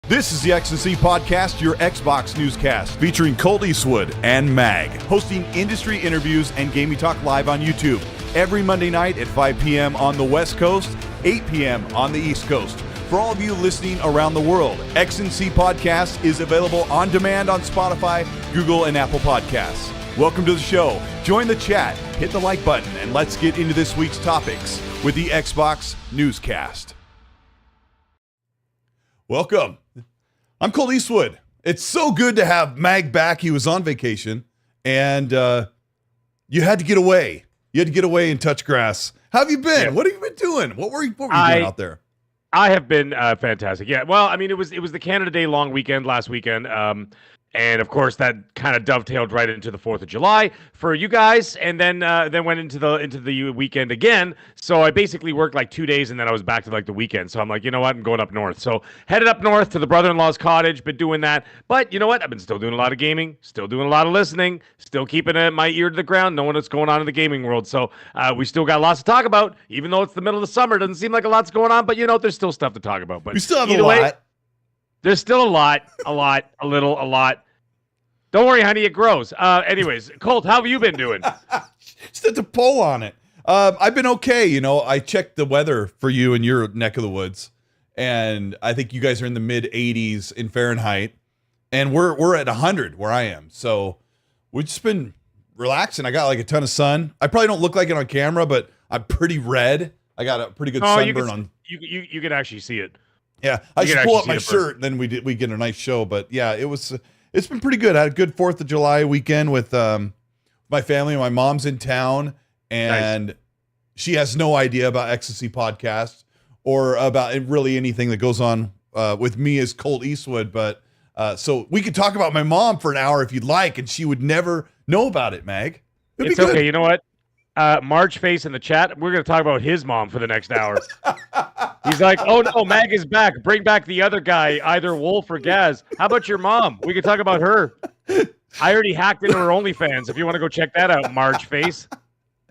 This is the X&C Podcast, your Xbox newscast, featuring Colteastwood and Mag, hosting industry interviews and gaming talk live on YouTube every Monday night at 5 p.m. on the West Coast, 8 p.m. on the East Coast. For all of you listening around the world, X&C Podcast is available on demand on Spotify, Google, and Apple Podcasts. Welcome to the show. Join the chat, hit the like button, and let's get into this week's topics with the Xbox newscast. Welcome. I'm Colteastwood. It's so good to have Mag back. He was on vacation, and you had to get away. You had to get away and touch grass. How have you been? Yeah. What have you been doing? What were you doing out there? I have been fantastic. Yeah, well, I mean, it was the Canada Day long weekend last weekend. And of course, that kind of dovetailed right into the 4th of July for you guys, and then went into the weekend again. So I basically worked like 2 days, and then I was back to like the weekend. So I'm like, you know what? I'm going up north. So headed up north to the brother-in-law's cottage. Been doing that, but you know what? I've been still doing a lot of gaming, still doing a lot of listening, still keeping my ear to the ground, knowing what's going on in the gaming world. So we still got lots to talk about, even though it's the middle of the summer. It doesn't seem like a lot's going on, but you know, there's still stuff to talk about. But we still have a lot. There's still a lot, a lot. Don't worry, honey, it grows. Anyways, Colt, how have you been doing? Just had to pull on it. I've been okay. You know, I checked the weather for you in your neck of the woods, and I think you guys are in the mid 80s in Fahrenheit, and we're at 100 where I am. So we've just been relaxing. I got like a ton of sun. I probably don't look like it on camera, but I'm pretty red. I got a pretty good sunburn on. You can actually see it. Yeah, I should pull up my shirt, then we get a nice show. But yeah, it's been pretty good. I had a good 4th of July weekend with my family. My mom's in town, and she has no idea about X&C Podcast or about really anything that goes on with me as Colteastwood. But so we could talk about my mom for an hour if you'd like, and she would never know about it, Mag. It's okay. You know what? Marge Face in the chat, we're going to talk about his mom for the next hour. He's like, oh no, Mag is back. Bring back the other guy, either Wolf or Gaz. How about your mom? We can talk about her. I already hacked into her OnlyFans. If you want to go check that out, Marge Face.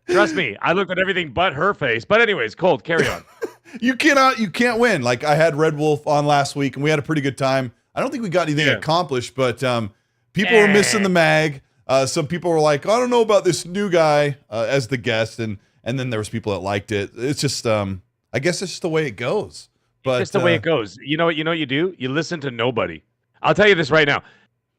Trust me, I looked at everything but her face. But anyways, Colt, carry on. You can't win. Like, I had Red Wolf on last week, and we had a pretty good time. I don't think we got anything accomplished, but people were missing the Mag. Some people were like, I don't know about this new guy as the guest, and then there was people that liked it. It's just, I guess it's just the way it goes. But it's just the way it goes. You know what you do? You listen to nobody. I'll tell you this right now.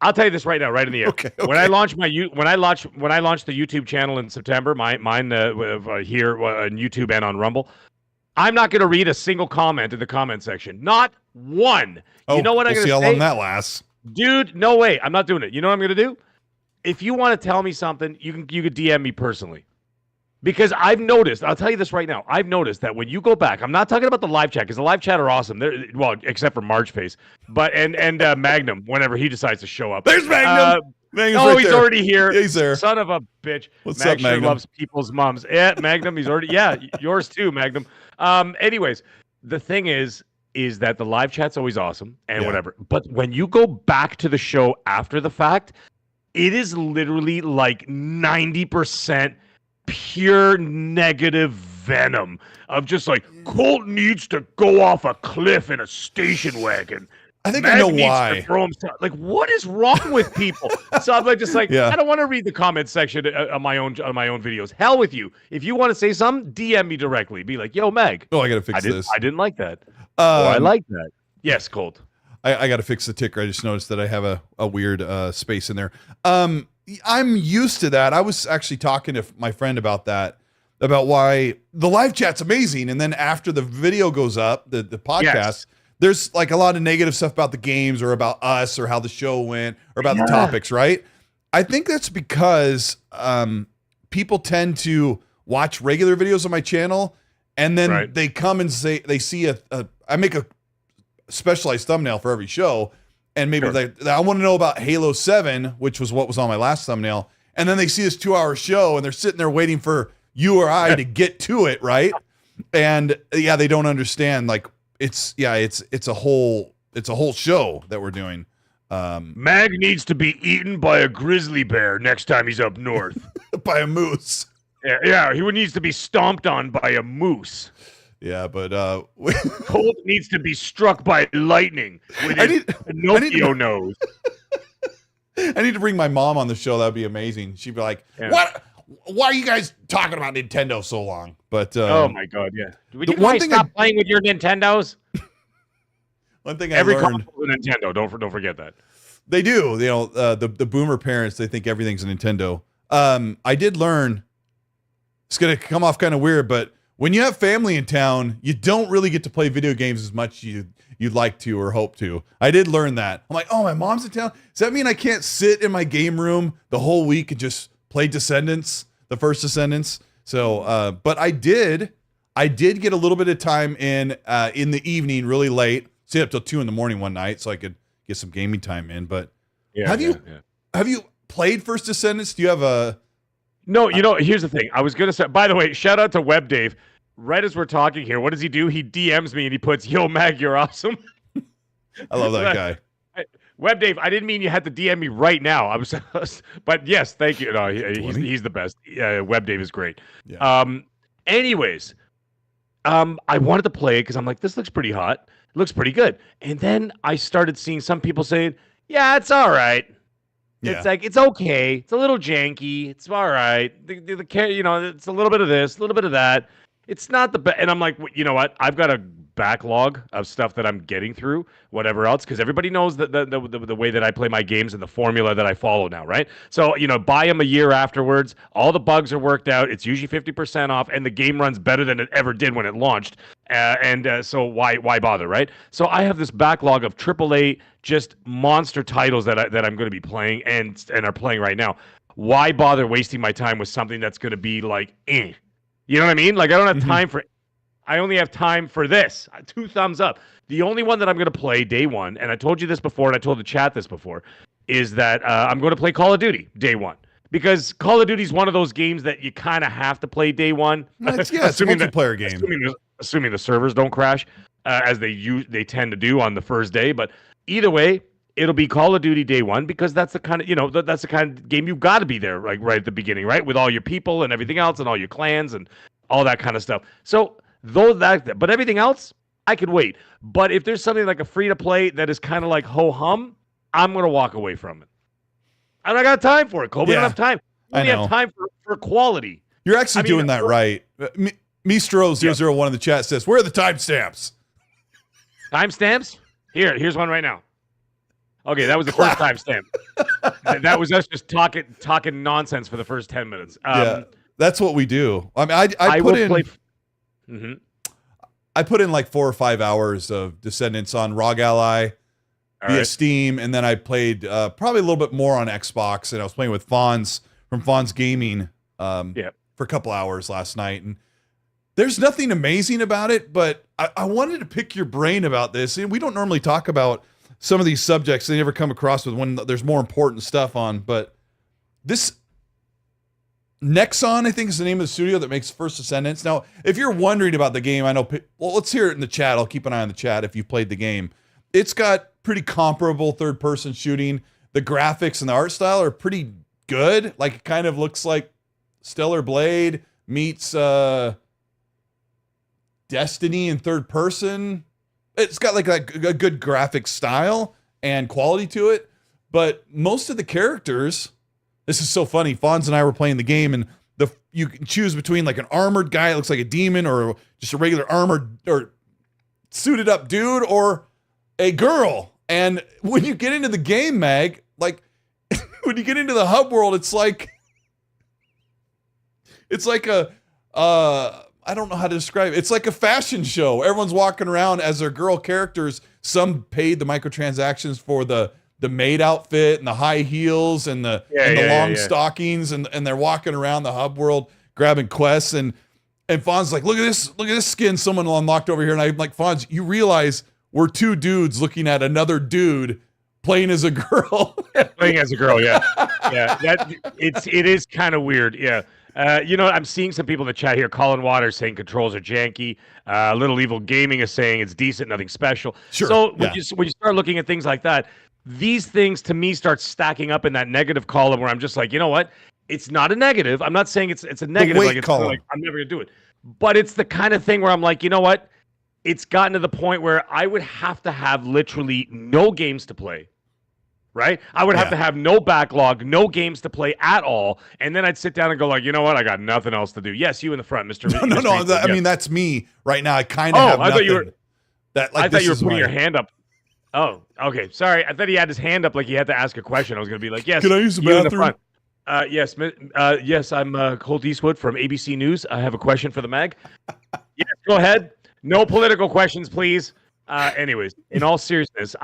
Right in the air. Okay. When I launched the YouTube channel in September, mine here on YouTube and on Rumble, I'm not going to read a single comment in the comment section. Not one. You know what I'm going to say? We'll see how long that lasts. Dude, no way. I'm not doing it. You know what I'm going to do? If you want to tell me something, you could DM me personally. Because I've noticed, I'll tell you this right now, I've noticed that when you go back, I'm not talking about the live chat, because the live chat are awesome. Well, except for Marge Face. But and Magnum, whenever he decides to show up. There's Magnum! He's already here. Yeah, he's there. Son of a bitch. What's up, Magnum? Sure loves people's moms. Yeah, Magnum, he's already, yours too, Magnum. Anyways, the thing is that the live chat's always awesome and whatever. But when you go back to the show after the fact, it is literally like 90% pure negative venom of just like, Colt needs to go off a cliff in a station wagon. I think I know why. Like, what is wrong with people? So I'm like, I don't want to read the comment section on my own videos. Hell with you. If you want to say something, DM me directly. Be like, yo, Meg. Oh, I got to fix this. I didn't like that. I like that. Yes, Colt. I got to fix the ticker. I just noticed that I have a weird space in there. I'm used to that. I was actually talking to my friend about that, about why the live chat's amazing. And then after the video goes up, the podcast, there's like a lot of negative stuff about the games or about us or how the show went or about the topics, right? I think that's because people tend to watch regular videos on my channel, and then they come and say, they see I make a specialized thumbnail for every show, and maybe I want to know about Halo 7, which was what was on my last thumbnail, and then they see this 2-hour show and they're sitting there waiting for you or I to get to it, right? And they don't understand, like, it's a whole show that we're doing. Mag needs to be eaten by a grizzly bear next time he's up north. By a moose. Yeah, he needs to be stomped on by a moose. Yeah, but Colt needs to be struck by lightning with his Pinocchio nose. I need to bring my mom on the show. That'd be amazing. She'd be like, "What? Why are you guys talking about Nintendo so long?" But oh my god, yeah. Would you guys stop playing with your Nintendos? One thing every I learned, console is a Nintendo. Don't forget that. They do. You know, the boomer parents, they think everything's a Nintendo. I did learn. It's gonna come off kind of weird, but when you have family in town, you don't really get to play video games as much you'd like to or hope to. I did learn that. I'm like, oh, my mom's in town. Does that mean I can't sit in my game room the whole week and just play Descendants, the first Descendants? So, but I did get a little bit of time in the evening, really late. Stayed up till 2 a.m. one night so I could get some gaming time in. But have you played First Descendants? Do you have a? No, here's the thing. I was going to say, by the way, shout out to Web Dave. Right as we're talking here, what does he do? He DMs me and he puts, "Yo, Mag, you're awesome." I love that guy. Web Dave, I didn't mean you had to DM me right now. I was, but yes, thank you. No, he's the best. Web Dave is great. Yeah. Anyways, I wanted to play it because I'm like, this looks pretty hot. It looks pretty good. And then I started seeing some people saying, "Yeah, it's all right." Yeah. It's like, it's okay. It's a little janky. It's all right. The it's a little bit of this, a little bit of that. It's not the best. And I'm like, you know what? I've got a backlog of stuff that I'm getting through, whatever else, because everybody knows the way that I play my games and the formula that I follow now, right? So, buy them a year afterwards. All the bugs are worked out. It's usually 50% off, and the game runs better than it ever did when it launched. So why bother, right? So I have this backlog of AAA, just monster titles that I'm going to be playing and are playing right now. Why bother wasting my time with something that's going to be like, eh? You know what I mean? Like, I don't have time for. I only have time for this. 2 thumbs up. The only one that I'm going to play day one, and I told you this before, and I told the chat this before, is that I'm going to play Call of Duty day one. Because Call of Duty is one of those games that you kind of have to play day one. It's a multiplayer game. Assuming the servers don't crash, as they tend to do on the first day. But either way, it'll be Call of Duty day one because that's the kind of that's the kind of game you've got to be there like right at the beginning, right, with all your people and everything else and all your clans and all that kind of stuff. So but everything else, I could wait. But if there's something like a free to play that is kind of like ho hum, I'm gonna walk away from it. I don't got time for it, Cole. We don't have time. We only have time for quality. You're actually doing that right. Mistro001 in the chat says, "Where are the timestamps?" Timestamps? Here's one right now. Okay, that was the first timestamp. That was us just talking nonsense for the first 10 minutes. Yeah, that's what we do. I mean, I put in. I put in like 4 or 5 hours of Descendants on ROG Ally via Steam, and then I played probably a little bit more on Xbox, and I was playing with Fonz from Fonz Gaming for a couple hours last night. And there's nothing amazing about it, but I wanted to pick your brain about this. And we don't normally talk about some of these subjects. They never come across with when there's more important stuff on. But this Nexon, I think, is the name of the studio that makes First Descendants. Now, if you're wondering about the game, I know. Well, let's hear it in the chat. I'll keep an eye on the chat if you've played the game. It's got pretty comparable third-person shooting. The graphics and the art style are pretty good. Like, it kind of looks like Stellar Blade meets Destiny in third person. It's got like a good graphic style and quality to it, but most of the characters, this is so funny. Fonz and I were playing the game, and you can choose between like an armored guy that looks like a demon, or just a regular armored or suited up dude, or a girl. And when you get into the game, Mag, like when you get into the hub world, it's like a I don't know how to describe it. It's like a fashion show. Everyone's walking around as their girl characters. Some paid the microtransactions for the maid outfit and the high heels and the long stockings, and they're walking around the hub world grabbing quests. And Fonz's like, look at this skin someone unlocked over here. And I'm like, Fonz, you realize we're 2 dudes looking at another dude playing as a girl. Playing as a girl, yeah. It is kind of weird, yeah. I'm seeing some people in the chat here. Colin Waters saying controls are janky. Little Evil Gaming is saying it's decent, nothing special. Sure. So when you start looking at things like that, these things to me start stacking up in that negative column where I'm just like, you know what? It's not a negative. I'm not saying it's a negative. weight Like it's column. like I'm never gonna do it. But it's the kind of thing where I'm like, you know what? It's gotten to the point where I would have to have literally no games to play. Right? I would have to have no backlog, no games to play at all, and then I'd sit down and go like, you know what? I got nothing else to do. Yes, you in the front, Mr. No. I mean, that's me right now. I kind of have I nothing. Thought you were. I thought you were putting your hand. hand up. Oh, okay. Sorry. I thought he had his hand up like he had to ask a question. I was going to be like, yes. Can I use the you in the bathroom? front. Yes, I'm Colteastwood from ABC News. I have a question for the mag. Yes, go ahead. No political questions, please. Anyways, in all seriousness,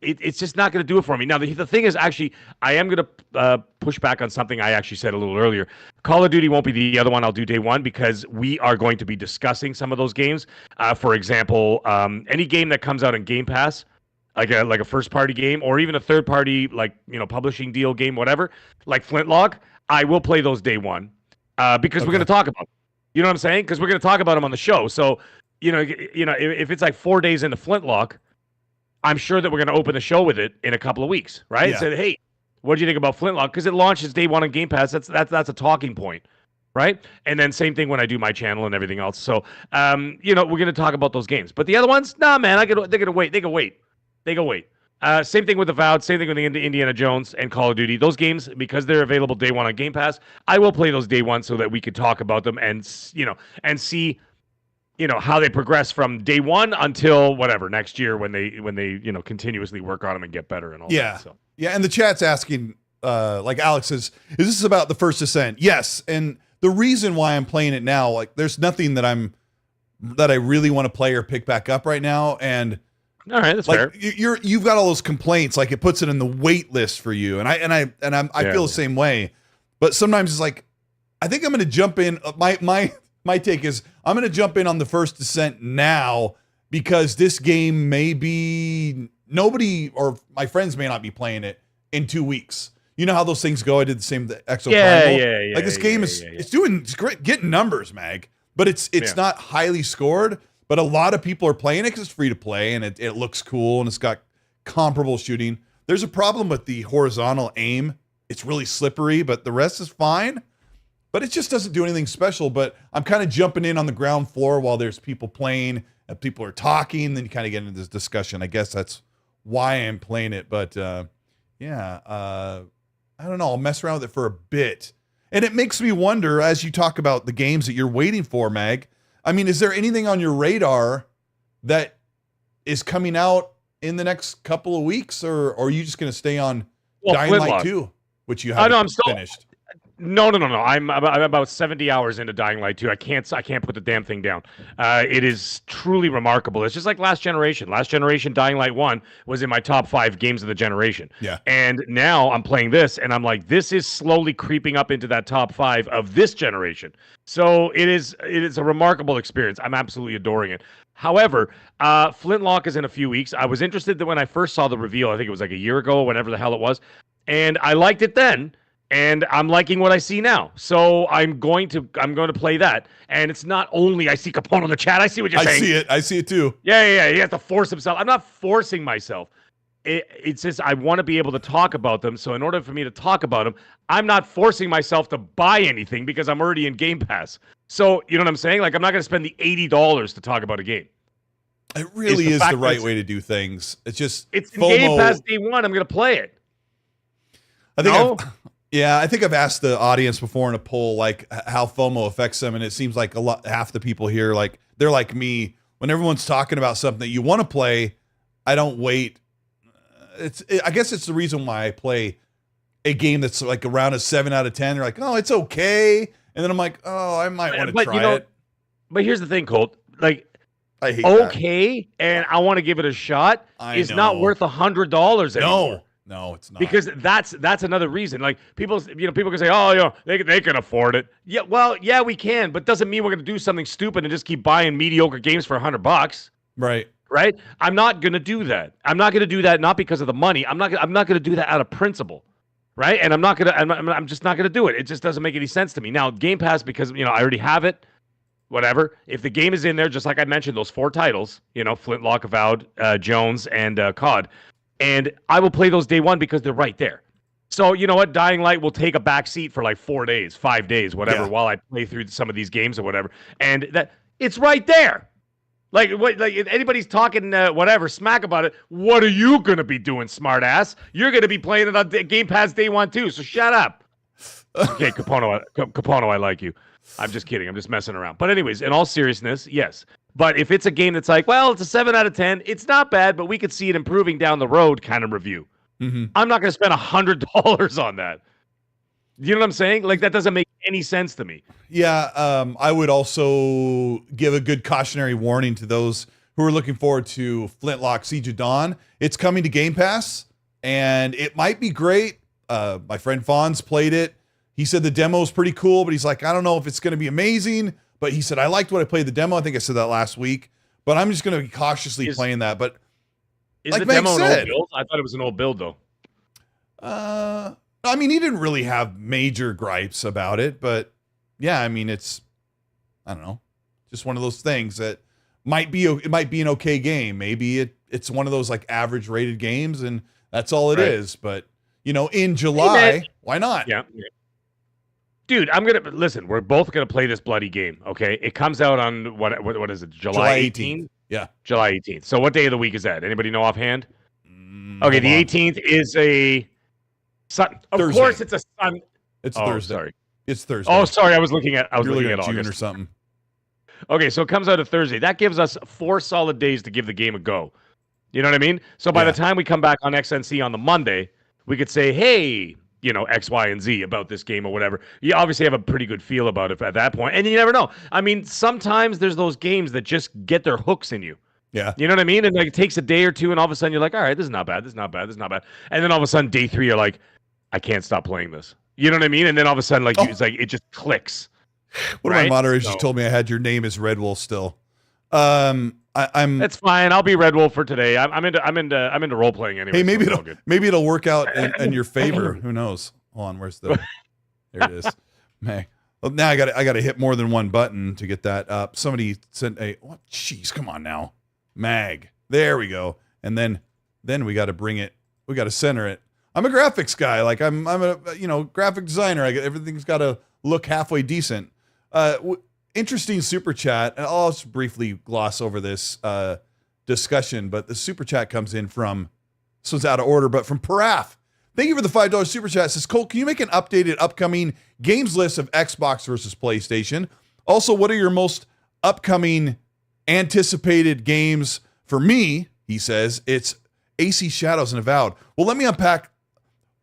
it's just not going to do it for me. Now, the thing is, actually, I am going to push back on something I actually said a little earlier. Call of Duty won't be the other one I'll do day one because we are going to be discussing some of those games. For example, any game that comes out in Game Pass, like a first-party game or even a third-party, like, publishing deal game, whatever, like Flintlock, I will play those day one because we're going to talk about them. You know what I'm saying? Because we're going to talk about them on the show. So, if it's like 4 days into Flintlock, I'm sure that we're going to open the show with it in a couple of weeks, right? Yeah. Say, hey, what do you think about Flintlock? Because it launches day one on Game Pass. That's a talking point, right? And then same thing when I do my channel and everything else. So, we're going to talk about those games. But the other ones, nah, man, they're going to wait. They can wait. Same thing with Avowed. Same thing with the Indiana Jones and Call of Duty. Those games, because they're available day one on Game Pass, I will play those day one so that we could talk about them and see. How they progress from day one until whatever next year when they continuously work on them and get better and all that. So. Yeah. And the chat's asking, like Alex says, is this about the First Descent? Yes. And the reason why I'm playing it now, like there's nothing that I really want to play or pick back up right now. And all right, that's like fair. You've got all those complaints, like it puts it in the wait list for you. And I feel the same way, but sometimes it's like, I think I'm going to jump in. My take is I'm going to jump in on the First Descent now because this game may be nobody or my friends may not be playing it in 2 weeks. You know how those things go. I did the same with the Exo Primal. Yeah. Like this game it's great, getting numbers, Mag, but it's not highly scored. But a lot of people are playing it because it's free to play and it looks cool and it's got comparable shooting. There's a problem with the horizontal aim. It's really slippery, but the rest is fine. But it just doesn't do anything special. But I'm kind of jumping in on the ground floor while there's people playing and people are talking. Then you kind of get into this discussion. I guess that's why I'm playing it. But I don't know. I'll mess around with it for a bit. And it makes me wonder, as you talk about the games that you're waiting for, Mag, I mean, is there anything on your radar that is coming out in the next couple of weeks? Or are you just going to stay on Dying Light 2, which you haven't finished? No. I'm about 70 hours into Dying Light 2. I can't put the damn thing down. It is truly remarkable. It's just like Last Generation. Last Generation Dying Light 1 was in my top 5 games of the generation. Yeah. And now I'm playing this, and I'm like, this is slowly creeping up into that top 5 of this generation. So it is a remarkable experience. I'm absolutely adoring it. However, Flintlock is in a few weeks. I was interested that when I first saw the reveal, I think it was like a year ago, whenever the hell it was, and I liked it then. And I'm liking what I see now. So I'm going to play that. And it's not only I see Capone on the chat. I see what you're saying. I see it too. Yeah. He has to force himself. I'm not forcing myself. It's just I want to be able to talk about them. So in order for me to talk about them, I'm not forcing myself to buy anything because I'm already in Game Pass. So you know what I'm saying? Like I'm not going to spend the $80 to talk about a game. It really is the right way to do things. It's just it's in Game Pass day one. I'm going to play it. I think I've asked the audience before in a poll, like how FOMO affects them. And it seems like half the people here, like they're like me when everyone's talking about something that you want to play. I don't wait. I guess it's the reason why I play a game that's like around a 7 out of 10. They're like, oh, it's okay. And then I'm like, oh, I might want to try it. But here's the thing, Colt, like, I hate that. And I want to give it a shot is not worth $100 anymore. No, it's not. Because that's another reason. Like people can say, oh, they can afford it. Yeah, well, yeah, we can, but doesn't mean we're going to do something stupid and just keep buying mediocre games for $100. Right? I'm not going to do that. I'm not going to do that not because of the money. I'm not going to do that out of principle. Right? And I'm just not going to do it. It just doesn't make any sense to me. Now, Game Pass, because I already have it. Whatever. If the game is in there, just like I mentioned, those 4 titles, Flintlock, Avowed, Jones, and COD. And I will play those day one because they're right there. So you know what? Dying Light will take a back seat for like 4 days, 5 days, whatever, Yeah. while I play through some of these games or whatever. And that it's right there. Like what? Like if anybody's talking whatever smack about it, what are you gonna be doing, smartass? You're gonna be playing it on Game Pass day one too. So shut up. Okay, Capono, I like you. I'm just kidding. I'm just messing around. But anyways, in all seriousness, yes. But if it's a game that's like, well, it's a 7 out of 10, it's not bad, but we could see it improving down the road kind of review. Mm-hmm. I'm not going to spend $100 on that. You know what I'm saying? Like, that doesn't make any sense to me. Yeah, I would also give a good cautionary warning to those who are looking forward to Flintlock Siege of Dawn. It's coming to Game Pass, and it might be great. My friend Fonz played it. He said the demo is pretty cool, but he's like, I don't know if it's going to be amazing. But he said, I liked what I played the demo. I think I said that last week. But I'm just going to be cautiously playing that. But is like the demo Meg an said, old build? I thought it was an old build, though. I mean, he didn't really have major gripes about it. But yeah, I mean, it's, I don't know, just one of those things that it might be an okay game. Maybe it's one of those like average rated games, and that's all it is. But, you know, in July, why not? Yeah. Dude, listen, we're both gonna play this bloody game, okay? It comes out on what is it, July 18th? Yeah. July 18th. So what day of the week is that? Anybody know offhand? Okay, the 18th is a Sun. Of Thursday. Course it's a Sun. It's Thursday. Sorry. It's Thursday. Oh, sorry, I was looking at June August or something. Okay, so it comes out a Thursday. That gives us 4 solid days to give the game a go. You know what I mean? So by the time we come back on XNC on the Monday, we could say, hey, you know, X, Y, and Z about this game or whatever. You obviously have a pretty good feel about it at that point. And you never know. I mean, sometimes there's those games that just get their hooks in you. Yeah. You know what I mean? And like it takes a day or two, and all of a sudden you're like, all right, this is not bad. This is not bad. This is not bad. And then all of a sudden, day 3, you're like, I can't stop playing this. You know what I mean? And then all of a sudden, like it's like it just clicks. One of my moderators just told me I had your name as Red Wolf still. I'm. That's fine. I'll be Red Wolf for today. I'm into role playing anyway. Hey, maybe it'll work out in your favor. Who knows? Hold on, where's the? There it is. Hey, well, now I got to hit more than one button to get that up. Somebody sent a. What? Jeez, come on now, Mag. There we go. And then we got to bring it. We got to center it. I'm a graphics guy. Like I'm a graphic designer. Everything's got to look halfway decent. Interesting super chat, and I'll just briefly gloss over this discussion, but the super chat comes in from, this one's out of order, but from Paraf. Thank you for the $5 super chat. It says, Colt, can you make an updated upcoming games list of Xbox versus PlayStation? Also, what are your most upcoming anticipated games? For me, he says, it's AC Shadows and Avowed. Well, let me unpack.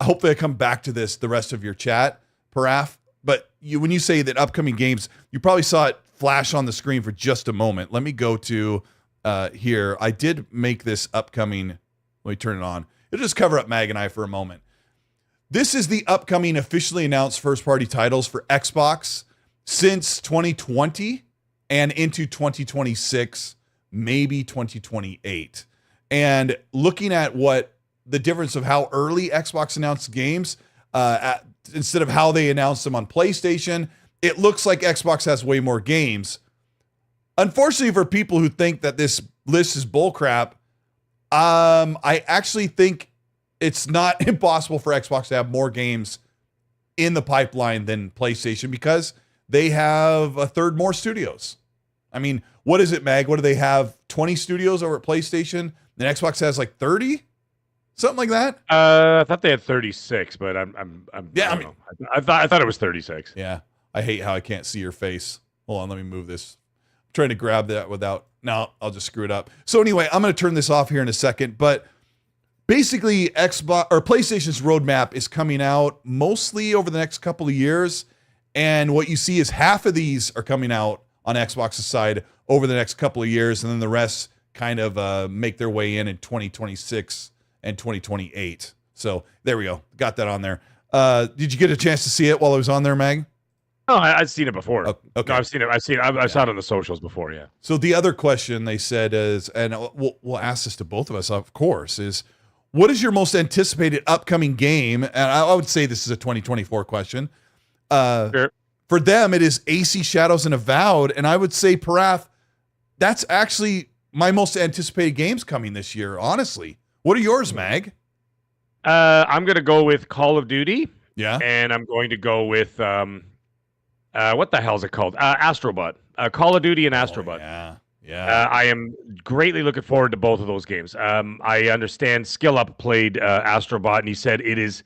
Hopefully I come back to this the rest of your chat, Paraf. But when you say that upcoming games, you probably saw it flash on the screen for just a moment. Let me go to here. I did make this upcoming. Let me turn it on. It'll just cover up Mag and I for a moment. This is the upcoming officially announced first-party titles for Xbox since 2020 and into 2026, maybe 2028. And looking at what the difference of how early Xbox announced games instead of how they announced them on PlayStation, it looks like Xbox has way more games. Unfortunately, for people who think that this list is bullcrap, I actually think it's not impossible for Xbox to have more games in the pipeline than PlayStation because they have a third more studios. I mean, what is it, Mag? What do they have? 20 studios over at PlayStation? And Xbox has like 30? Something like that. I thought they had 36, but I thought it was 36. Yeah, I hate how I can't see your face. Hold on, let me move this. I'm trying to grab that without. No, I'll just screw it up. So anyway, I'm going to turn this off here in a second. But basically, Xbox or PlayStation's roadmap is coming out mostly over the next couple of years, and what you see is half of these are coming out on Xbox's side over the next couple of years, and then the rest kind of make their way in 2026. And 2028. So there we go. Got that on there. Did you get a chance to see it while I was on there, Mag? Oh, I've seen it before. Okay. No, I've seen it. I saw it on the socials before. Yeah. So the other question they said is, and we'll ask this to both of us, of course, is what is your most anticipated upcoming game? And I would say this is a 2024 question. Sure. For them, it is AC Shadows and Avowed. And I would say, Parath, that's actually my most anticipated games coming this year, honestly. What are yours, Mag? I'm going to go with Call of Duty. Yeah. And I'm going to go with what the hell is it called? Astrobot. Call of Duty and Astrobot. Yeah. I am greatly looking forward to both of those games. I understand Skill Up played Astrobot, and he said it is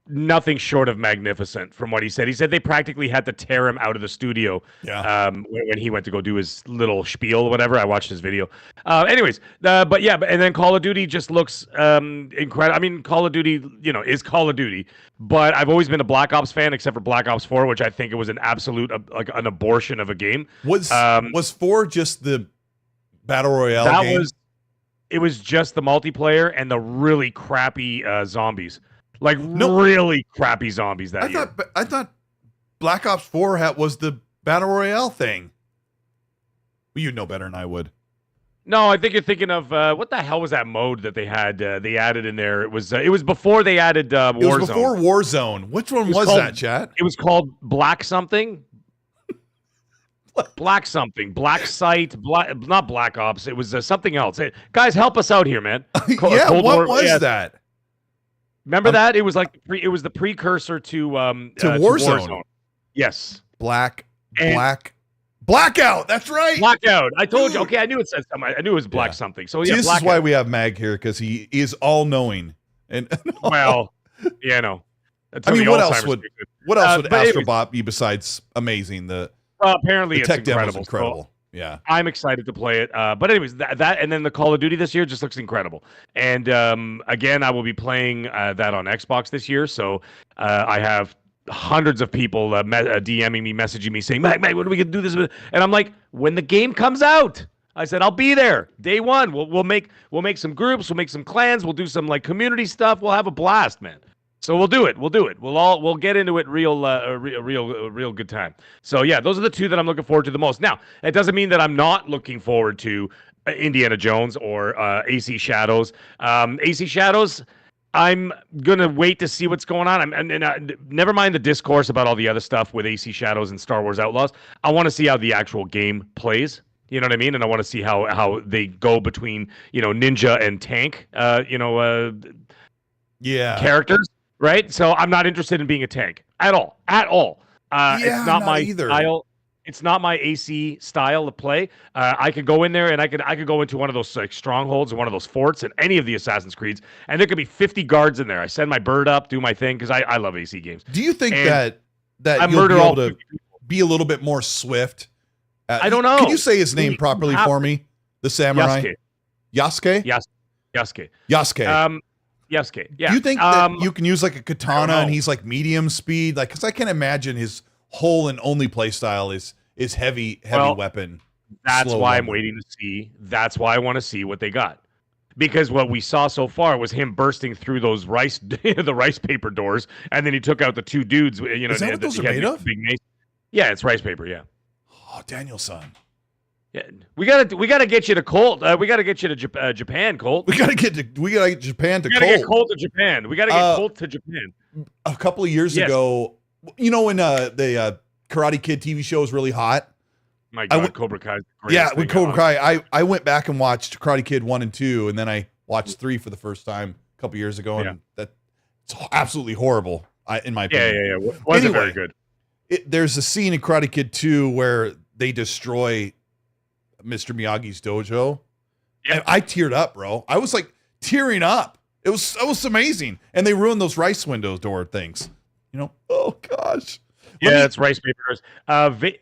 nothing short of magnificent. From what he said they practically had to tear him out of the studio. Yeah. When he went to go do his little spiel, whatever. I watched his video. But yeah, and then Call of Duty just looks incredible. I mean, Call of Duty, is Call of Duty, but I've always been a Black Ops fan, except for Black Ops 4, which I think it was an absolute like an abortion of a game. Was 4 just the battle royale game? It was just the multiplayer and the really crappy zombies. Really crappy zombies that year. I thought Black Ops 4 was the battle royale thing. Well, you'd know better than I would. No, I think you're thinking of what the hell was that mode that they had? They added in there. It was before they added Warzone. It was before Warzone. Which one was that, chat? It was called Black something. Black something. Black Site. Not Black Ops. It was something else. Guys, help us out here, man. What was that? Remember that? It was it was the precursor to Warzone. Yes. Blackout. That's right. Blackout. I told you. Okay, I knew it said something. I knew it was black something. So yeah, this is why we have Mag here, because he is all knowing. And well, yeah, no. I mean, what else would Astrobot be besides amazing? Apparently the tech it's incredible. Incredible. Yeah, I'm excited to play it. But anyways, that and then the Call of Duty this year just looks incredible. And again, I will be playing that on Xbox this year. So I have hundreds of people DMing me, messaging me, saying, "Mag, when are we gonna do this?" And I'm like, "When the game comes out." I said, "I'll be there day one. We'll make some groups. We'll make some clans. We'll do some community stuff. We'll have a blast, man." So we'll do it. We'll get into it real good time. So yeah, those are the two that I'm looking forward to the most. Now, it doesn't mean that I'm not looking forward to Indiana Jones or AC Shadows. AC Shadows, I'm gonna wait to see what's going on. And never mind the discourse about all the other stuff with AC Shadows and Star Wars Outlaws. I want to see how the actual game plays. You know what I mean? And I want to see how they go between ninja and tank. Characters. Right, so I'm not interested in being a tank at all. It's not my either. Style. It's not my AC style of play. I could go in there and I could go into one of those strongholds or one of those forts in any of the Assassin's Creeds, and there could be 50 guards in there. I send my bird up, do my thing because I love AC games. Do you think that you'll be able to be a little bit more swift? I don't know. Can you say his name properly for me? The samurai. Yasuke. Yasuke. Yasuke. Yeah. Do you think that you can use a katana and he's medium speed? Because I can imagine his whole and only play style is heavy weapon. That's why I'm waiting to see. That's why I want to see what they got. Because what we saw so far was him bursting through those the rice paper doors, and then he took out the two dudes. Is that what those are made of? Yeah, it's rice paper. Yeah. Oh, Daniel-san. Yeah, we gotta get you to Colt. We gotta get you to Japan, Colt. We gotta get Japan to Colt. We gotta get Colt to Japan. We gotta get Colt to Japan. A couple of years ago, when the Karate Kid TV show was really hot. My God, Cobra Kai. With Cobra Kai, I went back and watched Karate Kid 1 and 2, and then I watched 3 for the first time a couple years ago, and that's absolutely horrible, in my opinion. Yeah. Wasn't very good. There's a scene in Karate Kid 2 where they destroy Mr. Miyagi's dojo. Yeah. And I teared up, bro. I was tearing up. It was amazing. And they ruined those rice window door things. Oh gosh. It's rice papers. I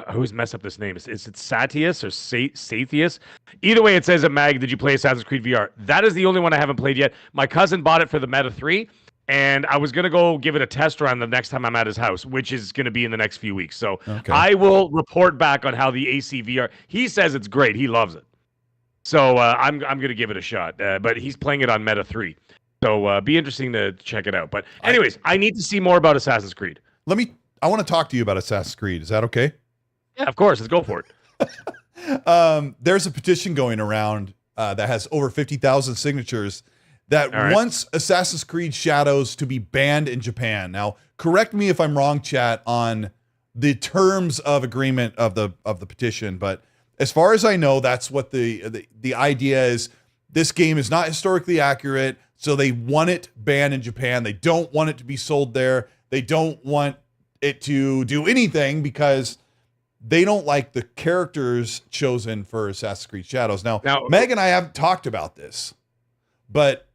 always mess up this name. Is it Satius or Sathius? Either way, it says at Mag, did you play Assassin's Creed VR? That is the only one I haven't played yet. My cousin bought it for the Meta 3. And I was going to go give it a test run the next time I'm at his house, which is going to be in the next few weeks. So I will report back on how the AC VR. He says it's great. He loves it. So I'm going to give it a shot. But he's playing it on Meta 3. So be interesting to check it out. But anyways, I need to see more about Assassin's Creed. I want to talk to you about Assassin's Creed. Is that okay? Yeah, of course. Let's go for it. There's a petition going around that has over 50,000 signatures that wants Assassin's Creed Shadows to be banned in Japan. Now, correct me if I'm wrong, chat, on the terms of agreement of the petition, but as far as I know, that's what the idea is. this game is not historically accurate, so they want it banned in Japan. They don't want it to be sold there. They don't want it to do anything because they don't like the characters chosen for Assassin's Creed Shadows. Now Meg and I haven't talked about this, but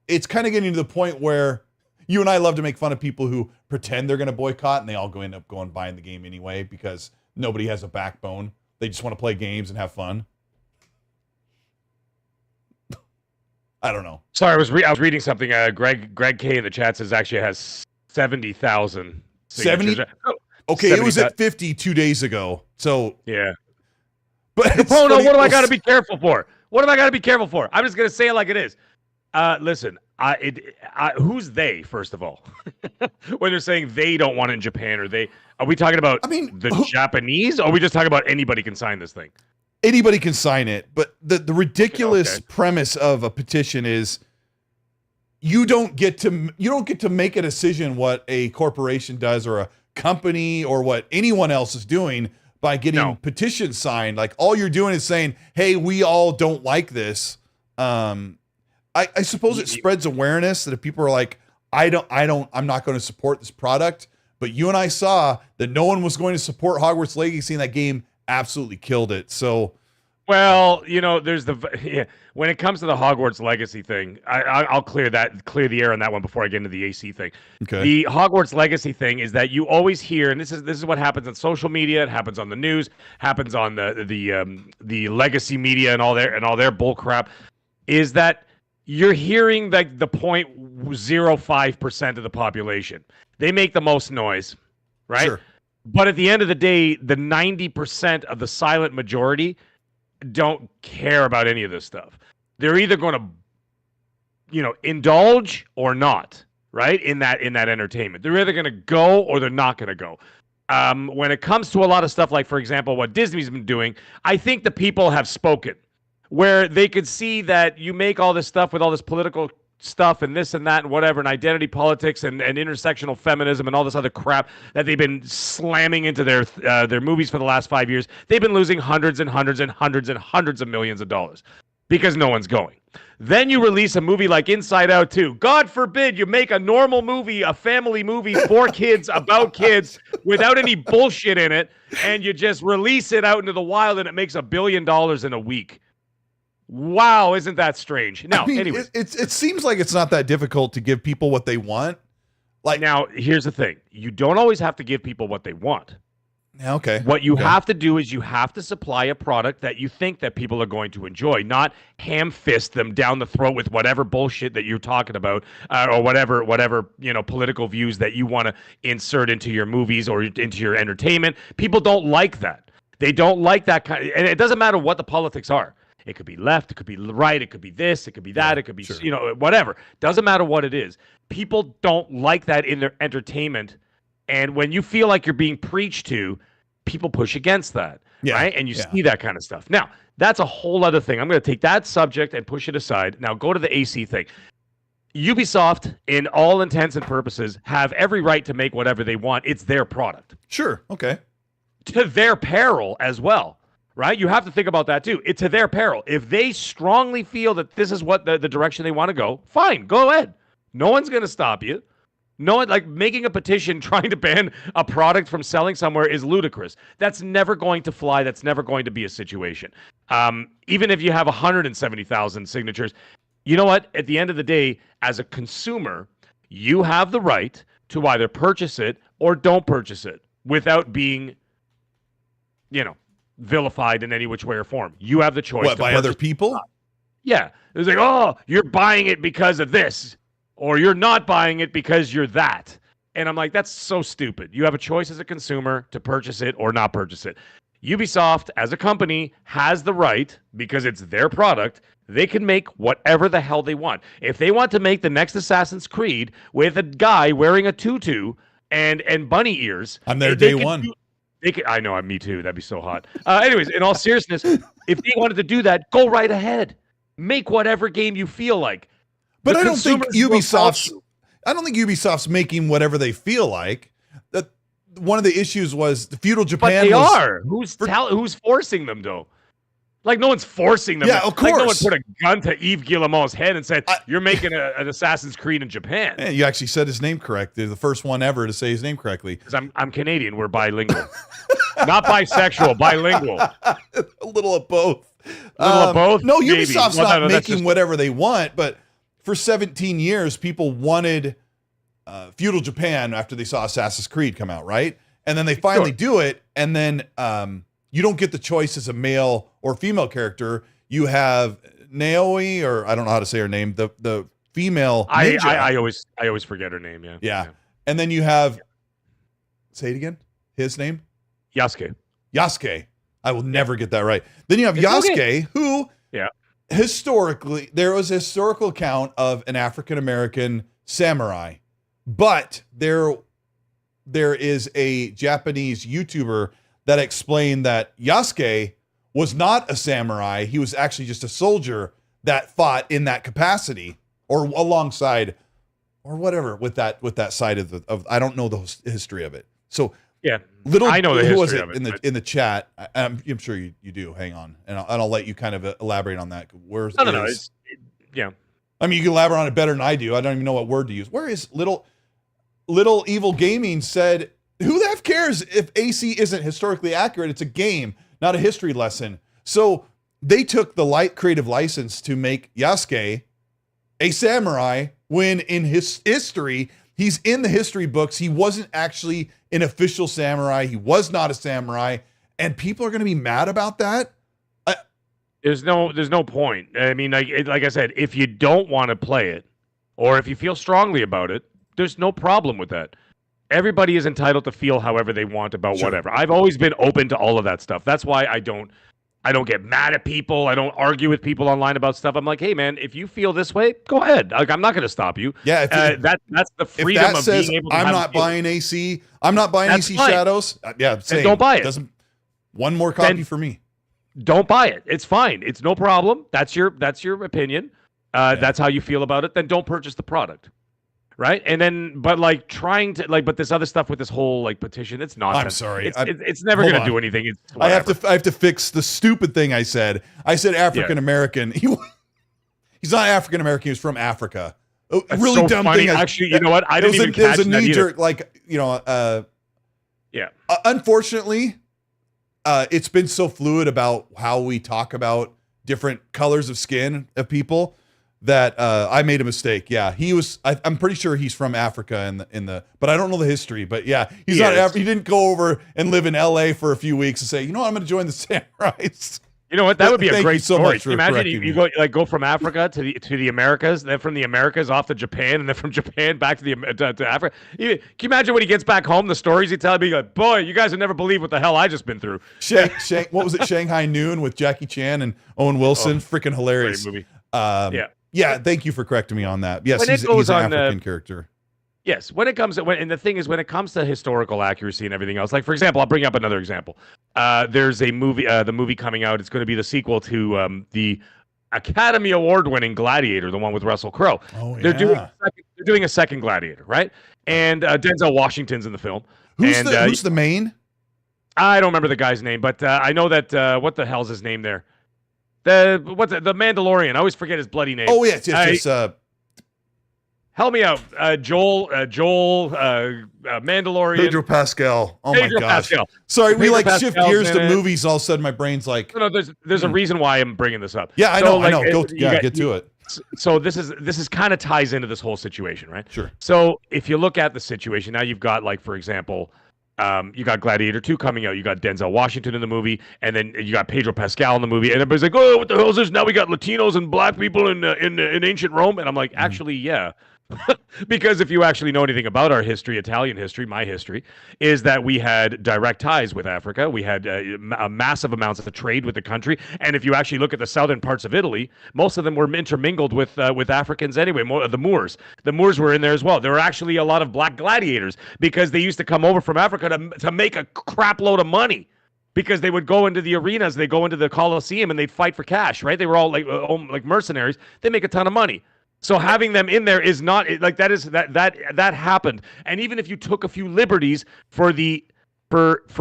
it's kind of getting to the point where you and I love to make fun of people who pretend they're going to boycott and they all end up going buying the game anyway because nobody has a backbone. They just want to play games and have fun. I don't know. Sorry, I was reading something. Greg K in the chat says actually it has 70,000 signatures. 70? Okay, 70, it was at 50 2 days ago. So yeah. But Capono, what do I got to be careful for? What am I got to be careful for? I'm just gonna say it like it is. Listen, who's they? First of all, when they're saying they don't want it in Japan, are we talking about? The Japanese? Or are we just talking about anybody can sign this thing? Anybody can sign it, but the ridiculous premise of a petition is you don't get to make a decision what a corporation does or a company or what anyone else is doing by getting petitions signed. Like all you're doing is saying, "Hey, we all don't like this." I suppose it spreads awareness that if people are like, I'm not going to support this product, but you and I saw that no one was going to support Hogwarts Legacy and that game absolutely killed it. So, well, there's when it comes to the Hogwarts Legacy thing, I'll clear the air on that one before I get into the AC thing. Okay. The Hogwarts Legacy thing is that you always hear, and this is what happens on social media, it happens on the news, happens on the legacy media and all their bull crap, is that you're hearing like the 0.05% of the population. They make the most noise, right? Sure. But at the end of the day, the 90% of the silent majority don't care about any of this stuff. They're either going to, indulge or not, right? In that entertainment. They're either going to go or they're not going to go. When it comes to a lot of stuff, like, for example, what Disney's been doing, I think the people have spoken, where they could see that you make all this stuff with all this political stuff and this and that and whatever, and identity politics and intersectional feminism and all this other crap that they've been slamming into their movies for the last 5 years. They've been losing hundreds and hundreds and hundreds and hundreds of millions of dollars because no one's going. Then you release a movie like Inside Out 2. God forbid you make a normal movie, a family movie for kids, about kids, without any bullshit in it, and you just release it out into the wild and it makes $1 billion in a week. Wow, isn't that strange? Now, anyway, it seems like it's not that difficult to give people what they want. Like, now, here's the thing: you don't always have to give people what they want. Okay. What you have to do is you have to supply a product that you think that people are going to enjoy, not ham fist them down the throat with whatever bullshit that you're talking about, or whatever political views that you want to insert into your movies or into your entertainment. People don't like that. They don't like that kind of, and it doesn't matter what the politics are. It could be left, it could be right, it could be this, it could be that, it could be, whatever. Doesn't matter what it is. People don't like that in their entertainment. And when you feel like you're being preached to, people push against that, right? And you see that kind of stuff. Now, that's a whole other thing. I'm going to take that subject and push it aside. Now, go to the AC thing. Ubisoft, in all intents and purposes, have every right to make whatever they want. It's their product. Sure, okay. To their peril as well. Right? You have to think about that too. It's to their peril. If they strongly feel that this is what the direction they want to go, fine, go ahead. No one's going to stop you. No one, like making a petition trying to ban a product from selling somewhere is ludicrous. That's never going to fly. That's never going to be a situation. Even if you have 170,000 signatures, you know what? At the end of the day, as a consumer, you have the right to either purchase it or don't purchase it without being, vilified in any which way or form. You have the choice. What, by other people? Yeah. It's like, oh, you're buying it because of this, or you're not buying it because you're that. And I'm like, that's so stupid. You have a choice as a consumer to purchase it or not purchase it. Ubisoft, as a company, has the right, because it's their product, they can make whatever the hell they want. If they want to make the next Assassin's Creed with a guy wearing a tutu and bunny ears, I'm there day one. I know, me too. That'd be so hot. Anyways, in all seriousness, if they wanted to do that, go right ahead. Make whatever game you feel like. But I don't think Ubisoft's making whatever they feel like. That one of the issues was the feudal Japan. But they are. Who's forcing them though? Like, no one's forcing them. Yeah, of course. Like, no one put a gun to Yves Guillemot's head and said, you're making an Assassin's Creed in Japan. Yeah, you actually said his name correct. You're the first one ever to say his name correctly. Because I'm Canadian. We're bilingual. Not bisexual, bilingual. A little of both. Of both? No, Maybe. Ubisoft's Well, not making whatever they want, but for 17 years, people wanted feudal Japan after they saw Assassin's Creed come out, right? And then they finally do it, and then you don't get the choice as a male or female character. You have Naomi, or I don't know how to say her name, the female ninja. I always forget her name, Yeah. And then you have, say it again, his name? Yasuke. I will never get that right. Then you have Yasuke, who historically, there was a historical account of an African-American samurai, but there is a Japanese YouTuber that explained that Yasuke was not a samurai. He was actually just a soldier that fought in that capacity or alongside or whatever with that side of I don't know the history of it. So I know the history who was it of it in the chat? I'm sure you do. Hang on, and I'll let you kind of elaborate on that. No. I mean, you can elaborate on it better than I do. I don't even know what word to use. Where is Little Evil Gaming said, who the F cares if AC isn't historically accurate? It's a game, not a history lesson. So they took the creative license to make Yasuke a samurai when in his history, he's in the history books. He wasn't actually an official samurai. He was not a samurai. And people are going to be mad about that. There's no point. I mean, like I said, if you don't want to play it, or if you feel strongly about it, there's no problem with that. Everybody is entitled to feel however they want about whatever. I've always been open to all of that stuff. That's why I don't get mad at people. I don't argue with people online about stuff. I'm like, hey man, if you feel this way, go ahead. Like, I'm not going to stop you. Yeah, that's the freedom of being able to I'm not buying AC. I'm not buying AC fine. Shadows. Same. Don't buy it. One more copy for me. Don't buy it. It's fine. It's no problem. That's your opinion. That's how you feel about it. Then don't purchase the product. Right. And then, but but this other stuff with this whole petition, it's nonsense. I'm sorry. It's never going to do anything. I have to fix the stupid thing I said. I said African American. He's not African American. He was from Africa. That's really so dumb funny. thing. Actually, you know what? I didn't even catch that. It was a knee jerk. Unfortunately, it's been so fluid about how we talk about different colors of skin of people that I made a mistake. Yeah, he was. I'm pretty sure he's from Africa but I don't know the history. But yeah, he's not. He didn't go over and live in LA for a few weeks and say, you know what, I'm going to join the Samurais. You know what? That would be a great story. Can you imagine you go from Africa to the Americas, then from the Americas off to Japan, and then from Japan back to Africa. Can you imagine when he gets back home, the stories he tells me, like, boy, you guys would never believe what the hell I just been through. What was it? Shanghai Noon with Jackie Chan and Owen Wilson. Freaking hilarious. Great movie. Yeah. Thank you for correcting me on that. Yes, he's an African character. Yes, and the thing is, when it comes to historical accuracy and everything else, like for example, I'll bring up another example. There's a movie, the movie coming out. It's going to be the sequel to the Academy Award-winning Gladiator, the one with Russell Crowe. Oh yeah. They're doing a second Gladiator, right? And Denzel Washington's in the film. Who's the main? I don't remember the guy's name, but I know that what the hell's his name there? The Mandalorian. I always forget his bloody name. Oh yes. Help me out, Joel, Mandalorian. Pedro Pascal. Oh Pedro my gosh. Pascal. Sorry, Pedro we shift Pascal's gears to movies. All of a sudden, my brain's like. No, there's a reason why I'm bringing this up. Yeah, I know. Get to it. So this is kind of ties into this whole situation, right? Sure. So if you look at the situation now, you've got for example, you got Gladiator 2 coming out. You got Denzel Washington in the movie, and then you got Pedro Pascal in the movie, and everybody's like, "Oh, what the hell is this?" Now we got Latinos and black people in ancient Rome, and I'm like, actually, yeah. Because if you actually know anything about our history, Italian history, my history, is that we had direct ties with Africa. We had massive amounts of trade with the country. And if you actually look at the southern parts of Italy, most of them were intermingled with Africans anyway, the Moors. The Moors were in there as well. There were actually a lot of black gladiators because they used to come over from Africa to make a crap load of money. Because they would go into the arenas, they go into the Colosseum, and they'd fight for cash, right? They were all like mercenaries. They make a ton of money. So having them in there is not like that happened. And even if you took a few liberties for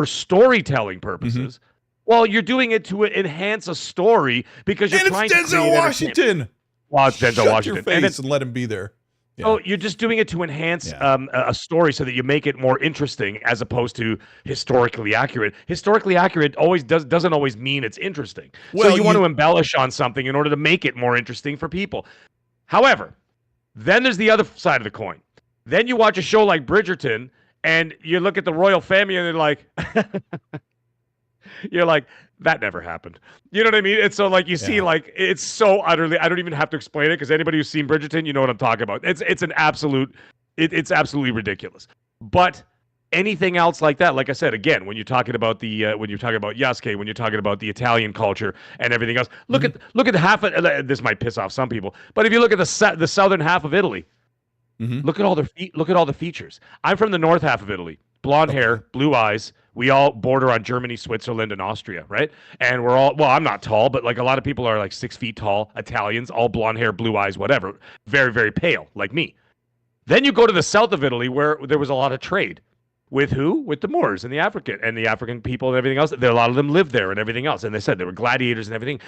storytelling purposes, Well, you're doing it to enhance a story because you're And trying it's to create Denzel Washington. Well, it's Denzel Shut Washington. your face and let him be there. Yeah. So you're just doing it to enhance a story so that you make it more interesting as opposed to historically accurate. Historically accurate doesn't always mean it's interesting. Well, so you want to embellish on something in order to make it more interesting for people. However, then there's the other side of the coin. Then you watch a show like Bridgerton and you look at the royal family and you're like, that never happened. You know what I mean? And so like you see like it's so utterly, I don't even have to explain it because anybody who's seen Bridgerton, you know what I'm talking about. It's an absolute, it's absolutely ridiculous. But anything else like that, like I said, again, when you're talking about when you're talking about Yasuke, when you're talking about the Italian culture and everything else, look at half of this might piss off some people, but if you look at the southern half of Italy, look at all the features. I'm from the north half of Italy. Blonde hair, blue eyes. We all border on Germany, Switzerland, and Austria, right? And we're all, well, I'm not tall, but like a lot of people are like 6 feet tall, Italians, all blonde hair, blue eyes, whatever. Very, very pale, like me. Then you go to the south of Italy where there was a lot of trade. With who? With the Moors and the African people and everything else. A lot of them lived there and everything else. And they said they were gladiators and everything.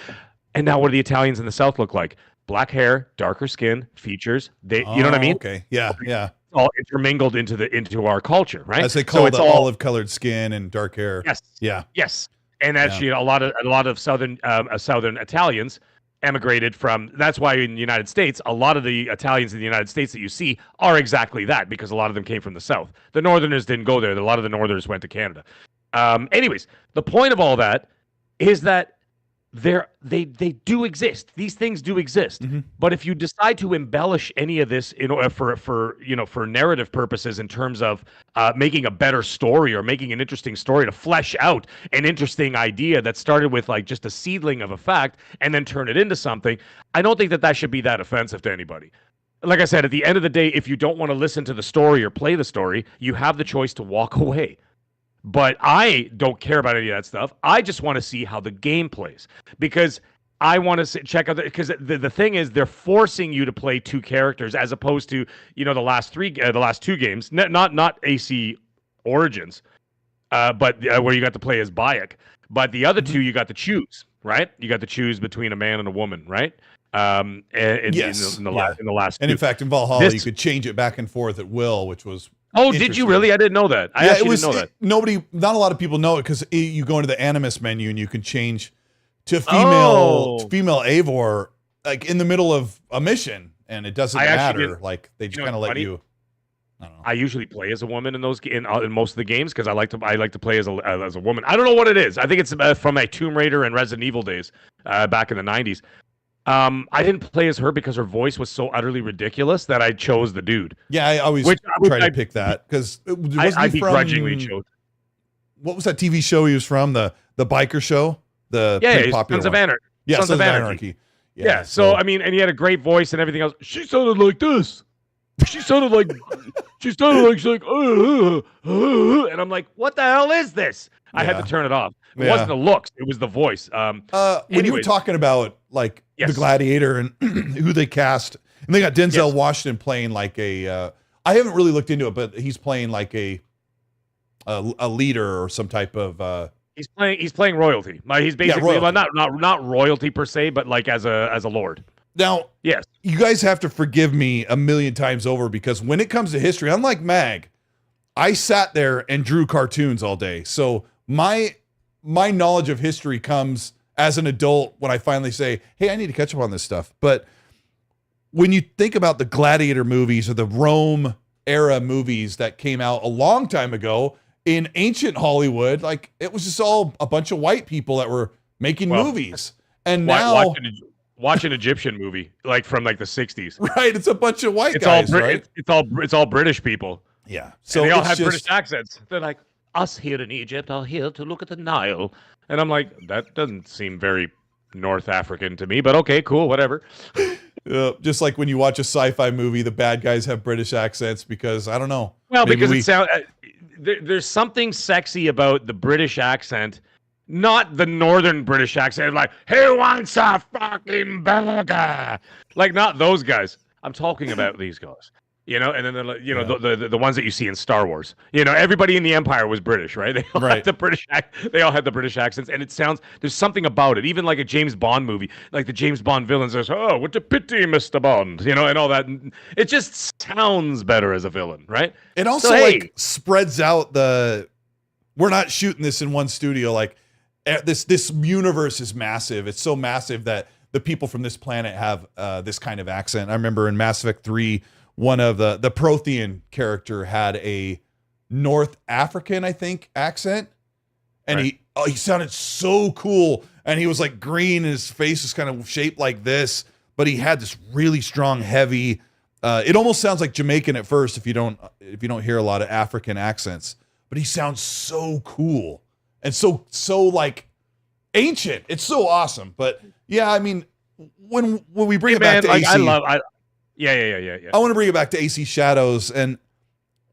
And now what do the Italians in the south look like? Black hair, darker skin, features. You know what I mean? Okay. Yeah. All intermingled into our culture, right? As they call it, olive-colored skin and dark hair. Yes. Yeah. Yes. And actually, a lot of southern Italians emigrated from. That's why in the United States, a lot of the Italians in the United States that you see are exactly that because a lot of them came from the south. The Northerners didn't go there. A lot of the Northerners went to Canada. Anyways, the point of all that is that they do exist. These things do exist. But if you decide to embellish any of this for narrative purposes in terms of making a better story or making an interesting story to flesh out an interesting idea that started with like just a seedling of a fact and then turn it into something, I don't think that should be that offensive to anybody. Like I said, at the end of the day, if you don't want to listen to the story or play the story, you have the choice to walk away. But I don't care about any of that stuff. I just want to see how the game plays because I want to check out because the thing is they're forcing you to play 2 characters as opposed to the last 2 games, not AC Origins, but where you got to play as Bayek. But the other 2 you got to choose, right? You got to choose between a man and a woman, right? In the last. And in fact, in Valhalla, you could change it back and forth at will, which was. Oh, did you really? I didn't know that. I actually didn't know that. Not a lot of people know it because you go into the Animus menu and you can change to female Eivor like in the middle of a mission, and it doesn't matter. Like they just kind of let you. I don't know. I usually play as a woman in most of the games because I like to play as a woman. I don't know what it is. I think it's from my Tomb Raider and Resident Evil days back in the 90s. I didn't play as her because her voice was so utterly ridiculous that I chose the dude. Yeah, I always try to pick that because I begrudgingly chose. What was that TV show he was from? The biker show? Pretty popular Sons of Anarchy. Yeah, Sons of Anarchy. Yeah, so I mean, and he had a great voice and everything else. She sounded like this. She sounded like she's like, and I'm like, what the hell is this? I had to turn it off. It wasn't the looks; it was the voice. When you were talking about like the Gladiator and who they cast, and they got Denzel Washington playing like a. I haven't really looked into it, but he's playing like a leader or some type of. He's playing royalty. He's basically not royalty per se, but like as a lord. Now, yes, you guys have to forgive me a million times over because when it comes to history, unlike Mag, I sat there and drew cartoons all day. So my knowledge of history comes as an adult when I finally say, hey, I need to catch up on this stuff. But when you think about the Gladiator movies or the Rome era movies that came out a long time ago in ancient Hollywood, like it was just all a bunch of white people that were making movies. And now watch an Egyptian movie like from like the 60s. Right, it's a bunch of white guys, right? It's all British people. Yeah. So they all have British accents. They're like, us here in Egypt are here to look at the Nile. And I'm like, that doesn't seem very North African to me, but okay, cool, whatever. Just like when you watch a sci-fi movie, the bad guys have British accents because, I don't know. Well, because it sounds... there's something sexy about the British accent, not the northern British accent, like, who wants a fucking burger? Like, not those guys. I'm talking about these guys. And then the ones that you see in Star Wars. Everybody in the Empire was British, right? They all had the they all had the British accents, and there's something about it. Even like a James Bond movie, like the James Bond villains are, oh, what a pity, Mr. Bond, and all that. It just sounds better as a villain, right? It also spreads out we're not shooting this in one studio. Like this universe is massive. It's so massive that the people from this planet have this kind of accent. I remember in Mass Effect 3, one of the Prothean character had a North African, I think, accent. And he sounded so cool. And he was like green and his face was kind of shaped like this, but he had this really strong, heavy, it almost sounds like Jamaican at first if you don't hear a lot of African accents, but he sounds so cool and so like ancient. It's so awesome. But yeah, I mean, when we bring it back to AC, I want to bring it back to AC Shadows. And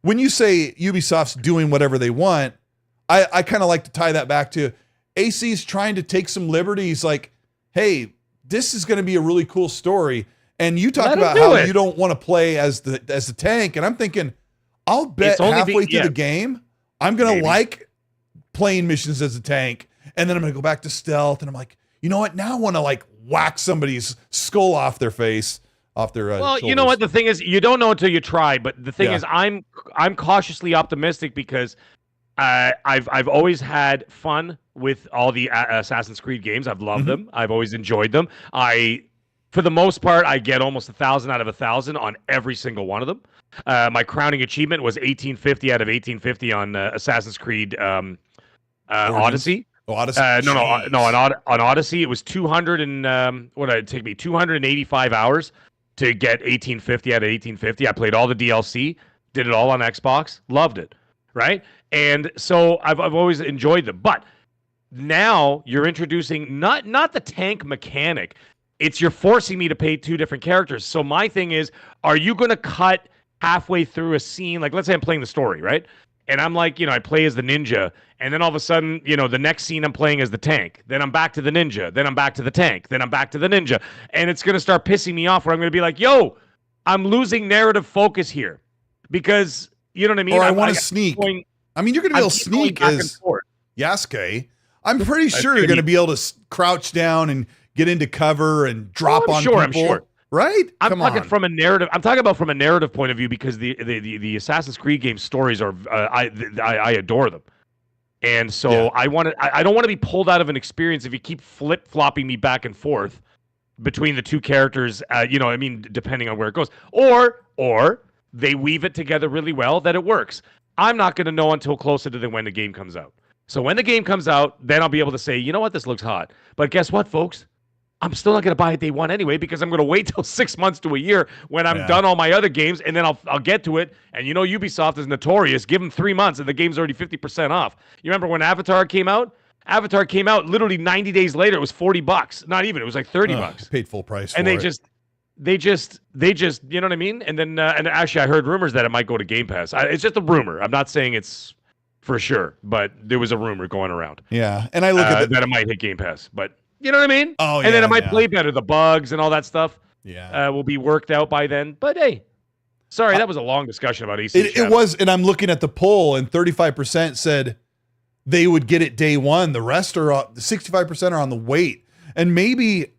when you say Ubisoft's doing whatever they want, I kind of like to tie that back to AC's trying to take some liberties. Like, hey, this is going to be a really cool story. And you talk about how you don't want to play as the tank. And I'm thinking, I'll bet halfway through the game, I'm going to like playing missions as a tank. And then I'm going to go back to stealth. And I'm like, you know what? Now I want to like whack somebody's skull off their face, off their well, you know what? The thing is, you don't know until you try. But the thing is, I'm cautiously optimistic because I've always had fun with all the Assassin's Creed games. I've loved them. I've always enjoyed them. For the most part, I get almost 1,000 out of 1,000 on every single one of them. My crowning achievement was 1850 out of 1850 on Assassin's Creed Odyssey. Odyssey. On Odyssey, it was 200 and what did it take me? 285 hours to get 1850 out of 1850. I played all the DLC, did it all on Xbox, loved it, right? And so I've always enjoyed them. But now you're introducing not the tank mechanic. You're forcing me to pay two different characters. So my thing is, are you going to cut halfway through a scene? Like, let's say I'm playing the story, right? And I'm like, I play as the ninja. And then all of a sudden, the next scene I'm playing as the tank. Then I'm back to the ninja. Then I'm back to the tank. Then I'm back to the ninja. And it's going to start pissing me off where I'm going to be like, yo, I'm losing narrative focus here. Because, you know what I mean? Or I want to sneak. You're going to be able to sneak as Yasuke. I'm pretty sure you're going to be able to crouch down and get into cover and drop on people. I'm sure. Right? I'm talking from a narrative. I'm talking about from a narrative point of view because the Assassin's Creed game stories are I adore them, and so I don't want to be pulled out of an experience if you keep flip flopping me back and forth between the two characters. Depending on where it goes, or they weave it together really well that it works. I'm not going to know until closer to when the game comes out. So when the game comes out, then I'll be able to say, you know what, this looks hot. But guess what, folks? I'm still not going to buy it day one anyway because I'm going to wait till 6 months to a year when I'm done all my other games, and then I'll get to it. And Ubisoft is notorious. Give them 3 months, and the game's already 50% off. You remember when Avatar came out? Avatar came out literally 90 days later. It was $40. Not even. It was like $30. Paid full price and for they just, you know what I mean? And then, and actually, I heard rumors that it might go to Game Pass. It's just a rumor. I'm not saying it's for sure, but there was a rumor going around. Yeah, and I look at that it might hit Game Pass, but you know what I mean? Oh, and then it might play better. The bugs and all that stuff, will be worked out by then. But hey, sorry, that was a long discussion about AC. It was, and I'm looking at the poll, and 35% said they would get it day one. The rest are 65% are on the wait, and maybe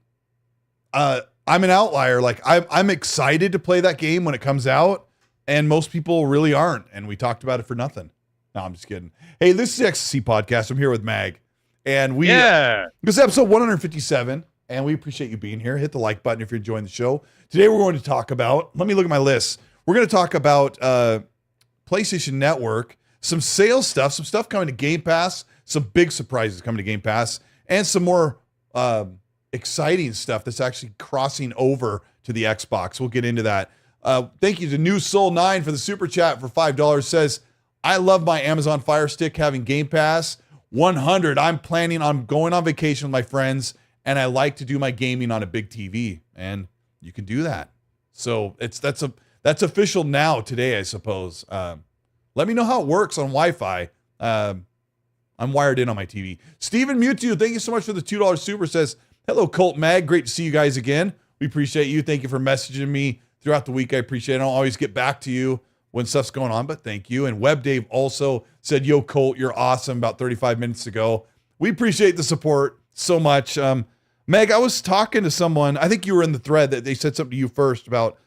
I'm an outlier. Like I'm excited to play that game when it comes out, and most people really aren't. And we talked about it for nothing. No, I'm just kidding. Hey, this is the XC Podcast. I'm here with Mag. And this is episode 157, and we appreciate you being here. Hit the like button if you're enjoying the show. Today we're going to talk about, let me look at my list. We're going to talk about PlayStation Network, some sales stuff, some stuff coming to Game Pass, some big surprises coming to Game Pass, and some more exciting stuff that's actually crossing over to the Xbox. We'll get into that. Thank you to New Soul 9 for the super chat for $5. Says, I love my Amazon Fire Stick having Game Pass. 100. I'm planning on going on vacation with my friends, and I like to do my gaming on a big TV, and you can do that. So that's official now today, I suppose. Let me know how it works on Wi-Fi. I'm wired in on my TV. Steven Mewtwo, thank you so much for the $2 super. Says, hello, Colt Mag. Great to see you guys again. We appreciate you. Thank you for messaging me throughout the week. I appreciate it. I'll always get back to you when stuff's going on, but thank you. And Web Dave also said, yo, Colt, you're awesome, about 35 minutes ago. We appreciate the support so much. Meg, I was talking to someone, I think you were in the thread, that they said something to you first about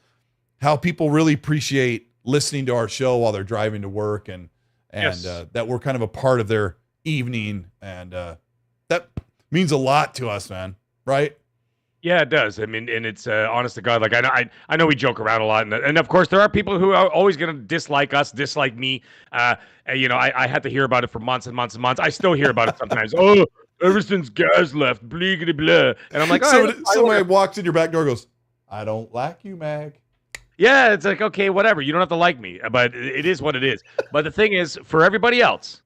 how people really appreciate listening to our show while they're driving to work, and Yes. that we're kind of a part of their evening. And that means a lot to us, man. Right? Yeah, it does. I mean, and it's honest to God. Like I know we joke around a lot, and of course there are people who are always going to dislike us, dislike me. You know, I had to hear about it for months and months and months. I still hear about it sometimes. Oh, ever since Gaz left, blah blah blah. And I'm like, somebody walks in your back door, and goes, I don't like you, Mag. Yeah, it's like, okay, whatever. You don't have to like me, but it is what it is. But the thing is, for everybody else,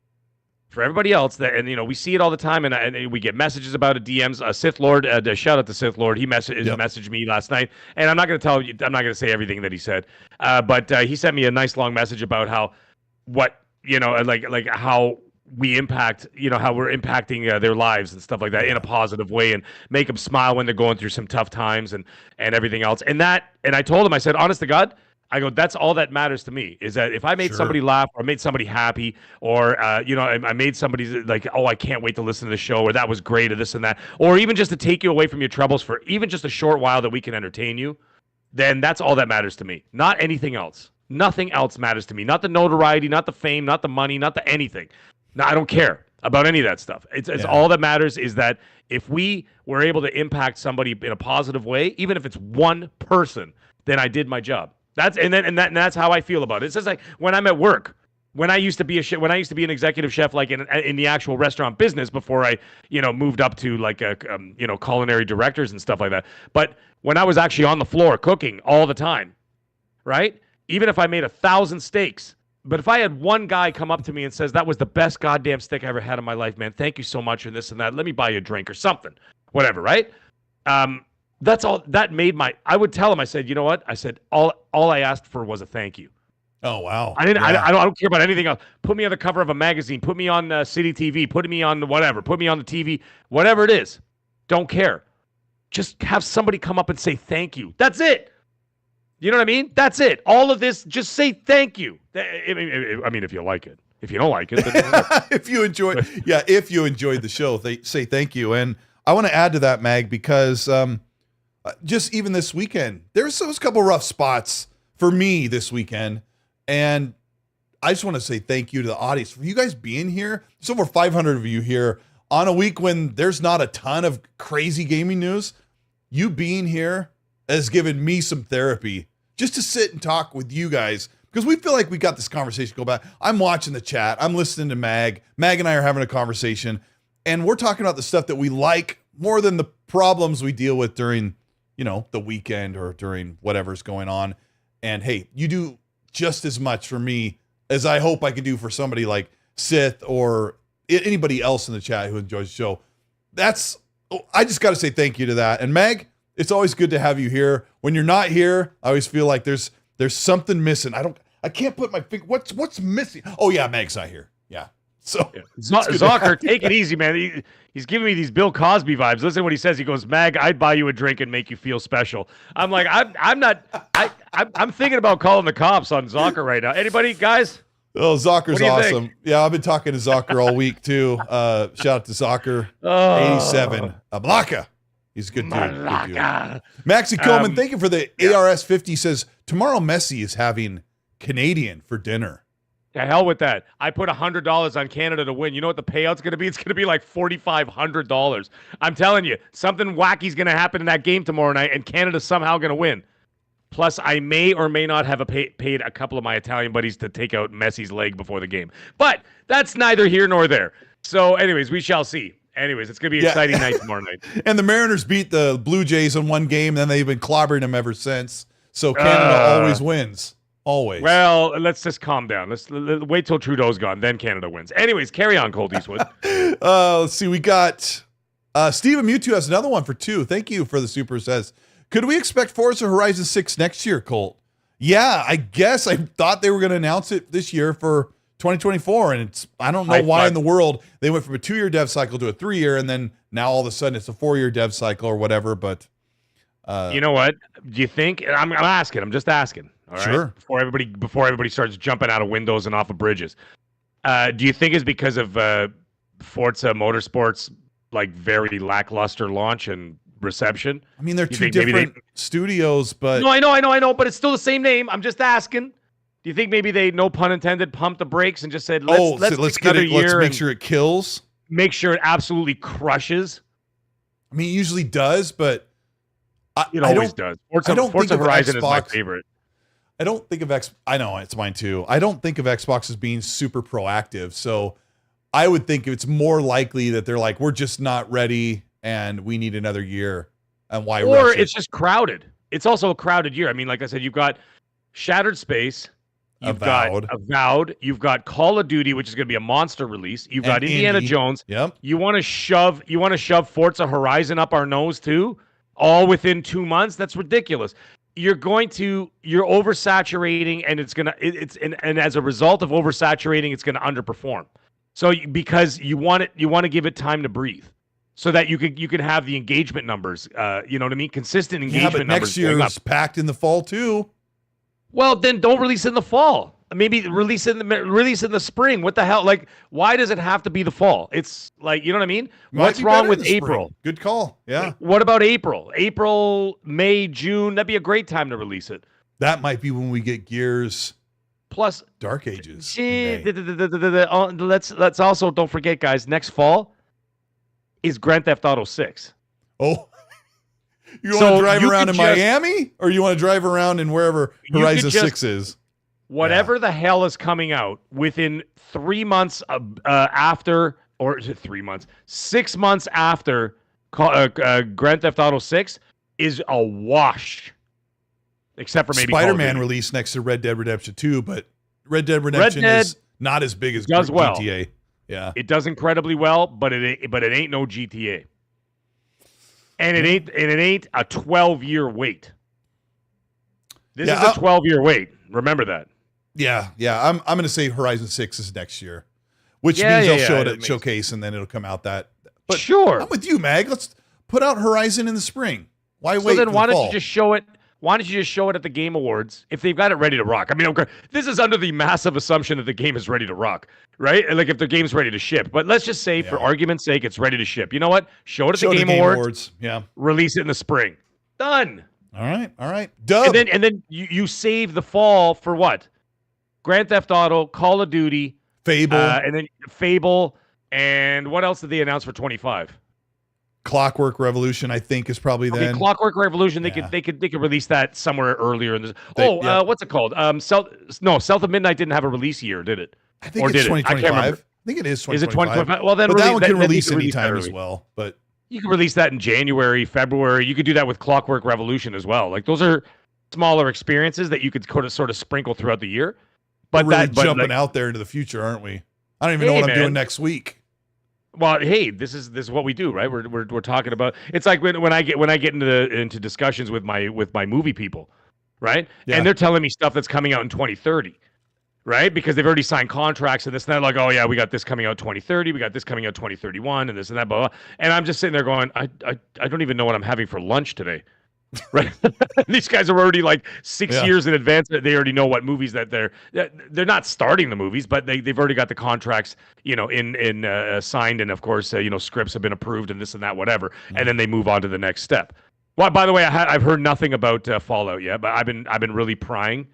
that, and you know, we see it all the time, and we get messages about it, DMs. Sith Lord, shout out to Sith Lord. He messaged me last night, and I'm not going to say everything that he said, but he sent me a nice long message about how like how we impact, how we're impacting their lives and stuff like that in a positive way, and make them smile when they're going through some tough times and everything else. And I told him, I said, honest to God, I go, that's all that matters to me, is that if I made somebody laugh, or made somebody happy, or, I made somebody like, oh, I can't wait to listen to the show, or that was great, or this and that, or even just to take you away from your troubles for even just a short while that we can entertain you, then that's all that matters to me. Not anything else. Nothing else matters to me. Not the notoriety, not the fame, not the money, not the anything. No, I don't care about any of that stuff. It's all that matters is that if we were able to impact somebody in a positive way, even if it's one person, then I did my job. That's how I feel about it. It's just like when I'm at work, when I used to be an executive chef, like in the actual restaurant business before I, moved up to like culinary directors and stuff like that. But when I was actually on the floor cooking all the time, right? Even if I made 1,000 steaks, but if I had one guy come up to me and says, that was the best goddamn steak I ever had in my life, man, thank you so much, and this and that, let me buy you a drink or something, whatever, right? That's all that made I would tell him, I said, you know what? I said, all I asked for was a thank you. Oh, wow. I don't care about anything else. Put me on the cover of a magazine, put me on City TV, put me on whatever, put me on the TV, whatever it is. Don't care. Just have somebody come up and say thank you. That's it. You know what I mean? That's it. All of this, just say thank you. I mean, if you like it. If you don't like it, then if you enjoyed the show, say thank you. And I want to add to that, Mag, because just even this weekend, there's a couple rough spots for me this weekend, and I just want to say thank you to the audience for you guys being here. There's over 500 of you here on a week when there's not a ton of crazy gaming news. You being here has given me some therapy just to sit and talk with you guys, because we feel like we got this conversation go back. I'm watching the chat. I'm listening to Mag. Mag and I are having a conversation, and we're talking about the stuff that we like more than the problems we deal with during, the weekend or during whatever's going on. And hey, you do just as much for me as I hope I can do for somebody like Sith or anybody else in the chat who enjoys the show. I just got to say thank you to that. And Mag, it's always good to have you here. When you're not here, I always feel like there's something missing. I can't put my finger. What's missing? Oh yeah, Mag's not here. Yeah. So Zocker, take it easy, man. He's giving me these Bill Cosby vibes. Listen to what he says. He goes, Mag, I'd buy you a drink and make you feel special. I'm like, I'm thinking about calling the cops on Zocker right now. Anybody, guys? Oh, Zocker's awesome. Think? Yeah, I've been talking to Zocker all week too. Shout out to Zocker. 87. Blaka. He's a good dude. Maxie Coleman, thank you for the ARS 50. Says, tomorrow Messi is having Canadian for dinner. The hell with that. I put $100 on Canada to win. You know what the payout's going to be? It's going to be like $4,500. I'm telling you, something wacky's going to happen in that game tomorrow night, and Canada's somehow going to win. Plus, I may or may not have paid a couple of my Italian buddies to take out Messi's leg before the game. But that's neither here nor there. So anyways, we shall see. Anyways, it's going to be an exciting night tomorrow night. And the Mariners beat the Blue Jays in one game, and then they've been clobbering them ever since. So Canada always wins. Always. Well, let's just calm down. Let's wait till Trudeau's gone, then Canada wins. Anyways, carry on, Colteastwood. Let's see. We got Steven Mewtwo has another one for 2. Thank you for the super. Says, could we expect Forza Horizon 6 next year, Colt? Yeah, I guess. I thought they were going to announce it this year for 2024, and I don't know why in the world they went from a 2-year dev cycle to a 3-year, and then now all of a sudden it's a 4-year dev cycle or whatever. But You know what? Do you think? And I'm asking. I'm just asking. All right. Sure. Before everybody starts jumping out of windows and off of bridges. Do you think it's because of Forza Motorsports like very lackluster launch and reception? I mean, they're two different studios, but no, I know, but it's still the same name. I'm just asking. Do you think maybe they, no pun intended, pumped the brakes and just said, let's get it. Let's make sure it kills. Make sure it absolutely crushes. I mean, it usually does, but it always does. Forza Horizon is my favorite. I don't think of I know it's mine too. I don't think of Xbox as being super proactive. So I would think it's more likely that they're like, we're just not ready and we need another year. And why? Or it's just crowded. It's also a crowded year. I mean, like I said, you've got Shattered Space. You've got Avowed. You've got Call of Duty, which is going to be a monster release. You've got Indiana Jones. Yep. You want to shove Forza Horizon up our nose too, all within 2 months? That's ridiculous. You're oversaturating, and and as a result of oversaturating, it's going to underperform. So because you want to give it time to breathe, so that you can have the engagement numbers. You know what I mean? Consistent engagement numbers. Next year is packed in the fall too. Well, then don't release it in the fall. Maybe release it in the spring. What the hell? Like, why does it have to be the fall? It's like, you know what I mean? What's wrong with April? Good call. Yeah. What about April? April, May, June. That'd be a great time to release it. That might be when we get Gears plus Dark Ages. Let's also don't forget, guys. Next fall is Grand Theft Auto 6. Oh. You want to drive around in Miami, or you want to drive around in wherever Horizon 6 is? Whatever the hell is coming out within 3 months after, or is it 3 months? 6 months after Grand Theft Auto 6 is a wash. Except for maybe Spider-Man released next to Red Dead Redemption 2, but Red Dead Redemption is not as big as GTA. Yeah, it does incredibly well, but it ain't no GTA. And it ain't a 12-year wait. This is a 12-year wait. Remember that. Yeah. I'm going to say Horizon 6 is next year, which means they'll show it at Showcase, and then it'll come out that. But sure, I'm with you, Mag. Let's put out Horizon in the spring. Why wait? So then, why don't you just show it? Why don't you just show it at the Game Awards if they've got it ready to rock? I mean, this is under the massive assumption that the game is ready to rock, right? Like if the game's ready to ship. But let's just say, for argument's sake, it's ready to ship. You know what? Show it at the Game Awards. Yeah. Release it in the spring. Done. All right. Dub. And then you save the fall for what? Grand Theft Auto, Call of Duty, Fable, and then Fable, and what else did they announce for 25? Clockwork Revolution, I think, is probably then. Clockwork Revolution. They could release that somewhere earlier in this. What's it called? South of Midnight didn't have a release year, did it? I think it's 2025. I can't remember. I think it is 2025. Is it 2025? Well, then that one can release anytime as well. But you can release that in January, February. You could do that with Clockwork Revolution as well. Like those are smaller experiences that you could sort of sprinkle throughout the year. But we're really jumping out there into the future, aren't we? I don't even know what I'm doing next week. Well, hey, this is what we do, right? We're talking about. It's like when I get into discussions with my movie people, right? Yeah. And they're telling me stuff that's coming out in 2030, right? Because they've already signed contracts and this and that. Like, oh yeah, we got this coming out 2030, we got this coming out 2031, and this and that, blah, blah. And I'm just sitting there going, I don't even know what I'm having for lunch today. Right. These guys are already like 6 years in advance. They already know what movies that they're not starting the movies, but they've already got the contracts, in signed, and of course, scripts have been approved and this and that, whatever. And then they move on to the next step. Well, by the way, I've heard nothing about Fallout yet, but I've been really prying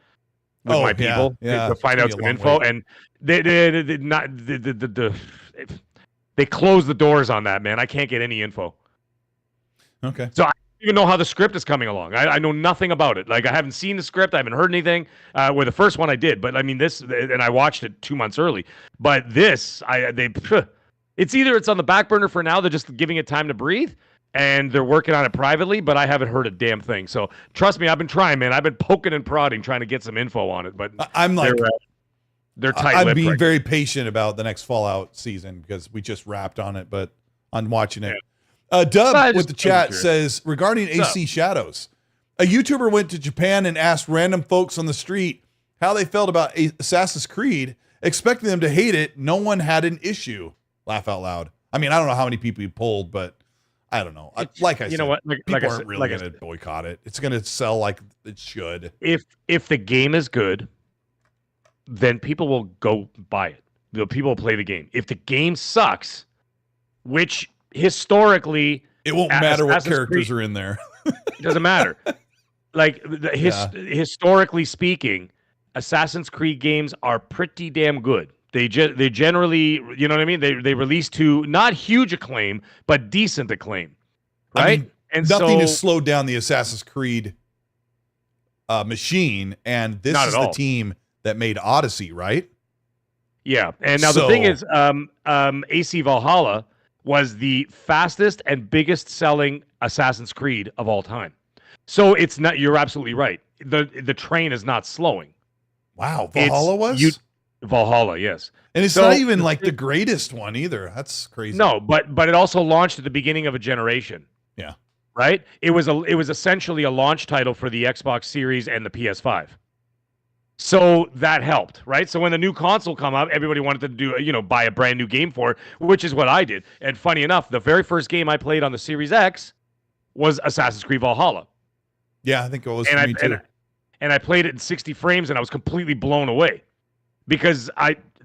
with my people to find out some info, and they closed the doors on that, man. I can't get any info. Okay. So I don't even know how the script is coming along. I know nothing about it. Like I haven't seen the script. I haven't heard anything. Where the first one I did, but I mean this, and I watched it 2 months early. But this, it's either it's on the back burner for now. They're just giving it time to breathe, and they're working on it privately. But I haven't heard a damn thing. So trust me, I've been trying, man. I've been poking and prodding, trying to get some info on it. But I'm like, they're tight. I'm being very patient about the next Fallout season because we just wrapped on it, but I'm watching it. Yeah. Dub with the chat says, regarding AC Shadows, a YouTuber went to Japan and asked random folks on the street how they felt about Assassin's Creed, expecting them to hate it. No one had an issue. Laugh out loud. I mean, I don't know how many people he polled, but I don't know. Like I you said, know what? people aren't really going to boycott it. It's going to sell like it should. If the game is good, then people will go buy it. People will play the game. If the game sucks, which historically it won't matter what characters are in there. It doesn't matter. Like historically speaking, Assassin's Creed games are pretty damn good. They generally, you know what I mean? They release to not huge acclaim, but decent acclaim, right? I mean, and nothing has slowed down the Assassin's Creed machine, and this is the team that made Odyssey, right? Yeah, and now the thing is, AC Valhalla was the fastest and biggest selling Assassin's Creed of all time. So it's not. You're absolutely right. The train is not slowing. Wow, Valhalla was? Valhalla, yes. And it's not even like the greatest one either. That's crazy. No, but it also launched at the beginning of a generation. Yeah. Right? It was essentially a launch title for the Xbox Series and the PS5. So that helped, right? So when the new console come up, everybody wanted to do, buy a brand new game for it, which is what I did. And funny enough, the very first game I played on the Series X was Assassin's Creed Valhalla. Yeah, I think it was for me too. And I played it in 60 frames, and I was completely blown away. Because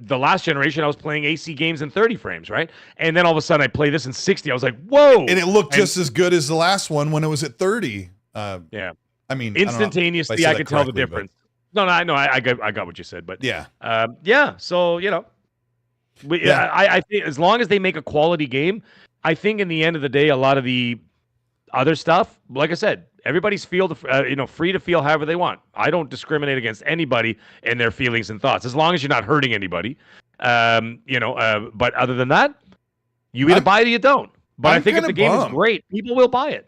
the last generation, I was playing AC games in 30 frames, right? And then all of a sudden, I play this in 60. I was like, whoa! And it looked just as good as the last one when it was at 30. Yeah. I mean, instantaneously, I could tell the difference. No, I got what you said, but yeah. So I think as long as they make a quality game, I think in the end of the day, a lot of the other stuff, like I said, everybody's free to feel however they want. I don't discriminate against anybody and their feelings and thoughts, as long as you're not hurting anybody. But other than that, you either buy it or you don't. But I think if the game is great, people will buy it.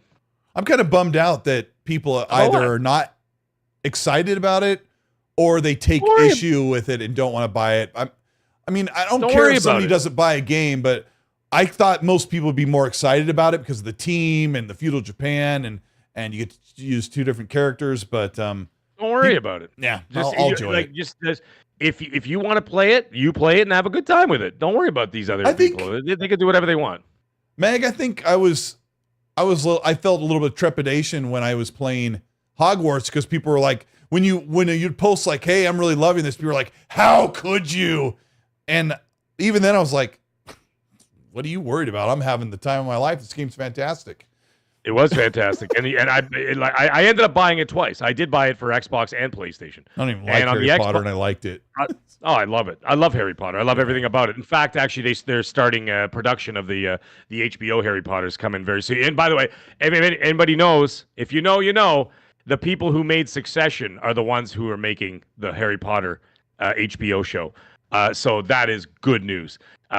I'm kind of bummed out that people either are not excited about it or they take issue with it and don't want to buy it. I don't care if somebody doesn't buy a game, but I thought most people would be more excited about it because of the team and the feudal Japan and you get to use two different characters, but don't worry about it. Yeah, I'll enjoy it. If you want to play it, you play it and have a good time with it. Don't worry about these other people. They can do whatever they want. Meg, I think I felt a little bit of trepidation when I was playing Hogwarts because people were like, when you'd post like, "Hey, I'm really loving this," people were like, "How could you?" And even then, I was like, "What are you worried about? I'm having the time of my life. This game's fantastic." It was fantastic, and I ended up buying it twice. I did buy it for Xbox and PlayStation. I don't even like Harry Potter, and I liked it. I love it. I love Harry Potter. I love everything about it. In fact, actually, they're starting production of the HBO Harry Potter's coming very soon. And by the way, if anybody knows, if you know, you know, the people who made Succession are the ones who are making the Harry Potter HBO show. So that is good news.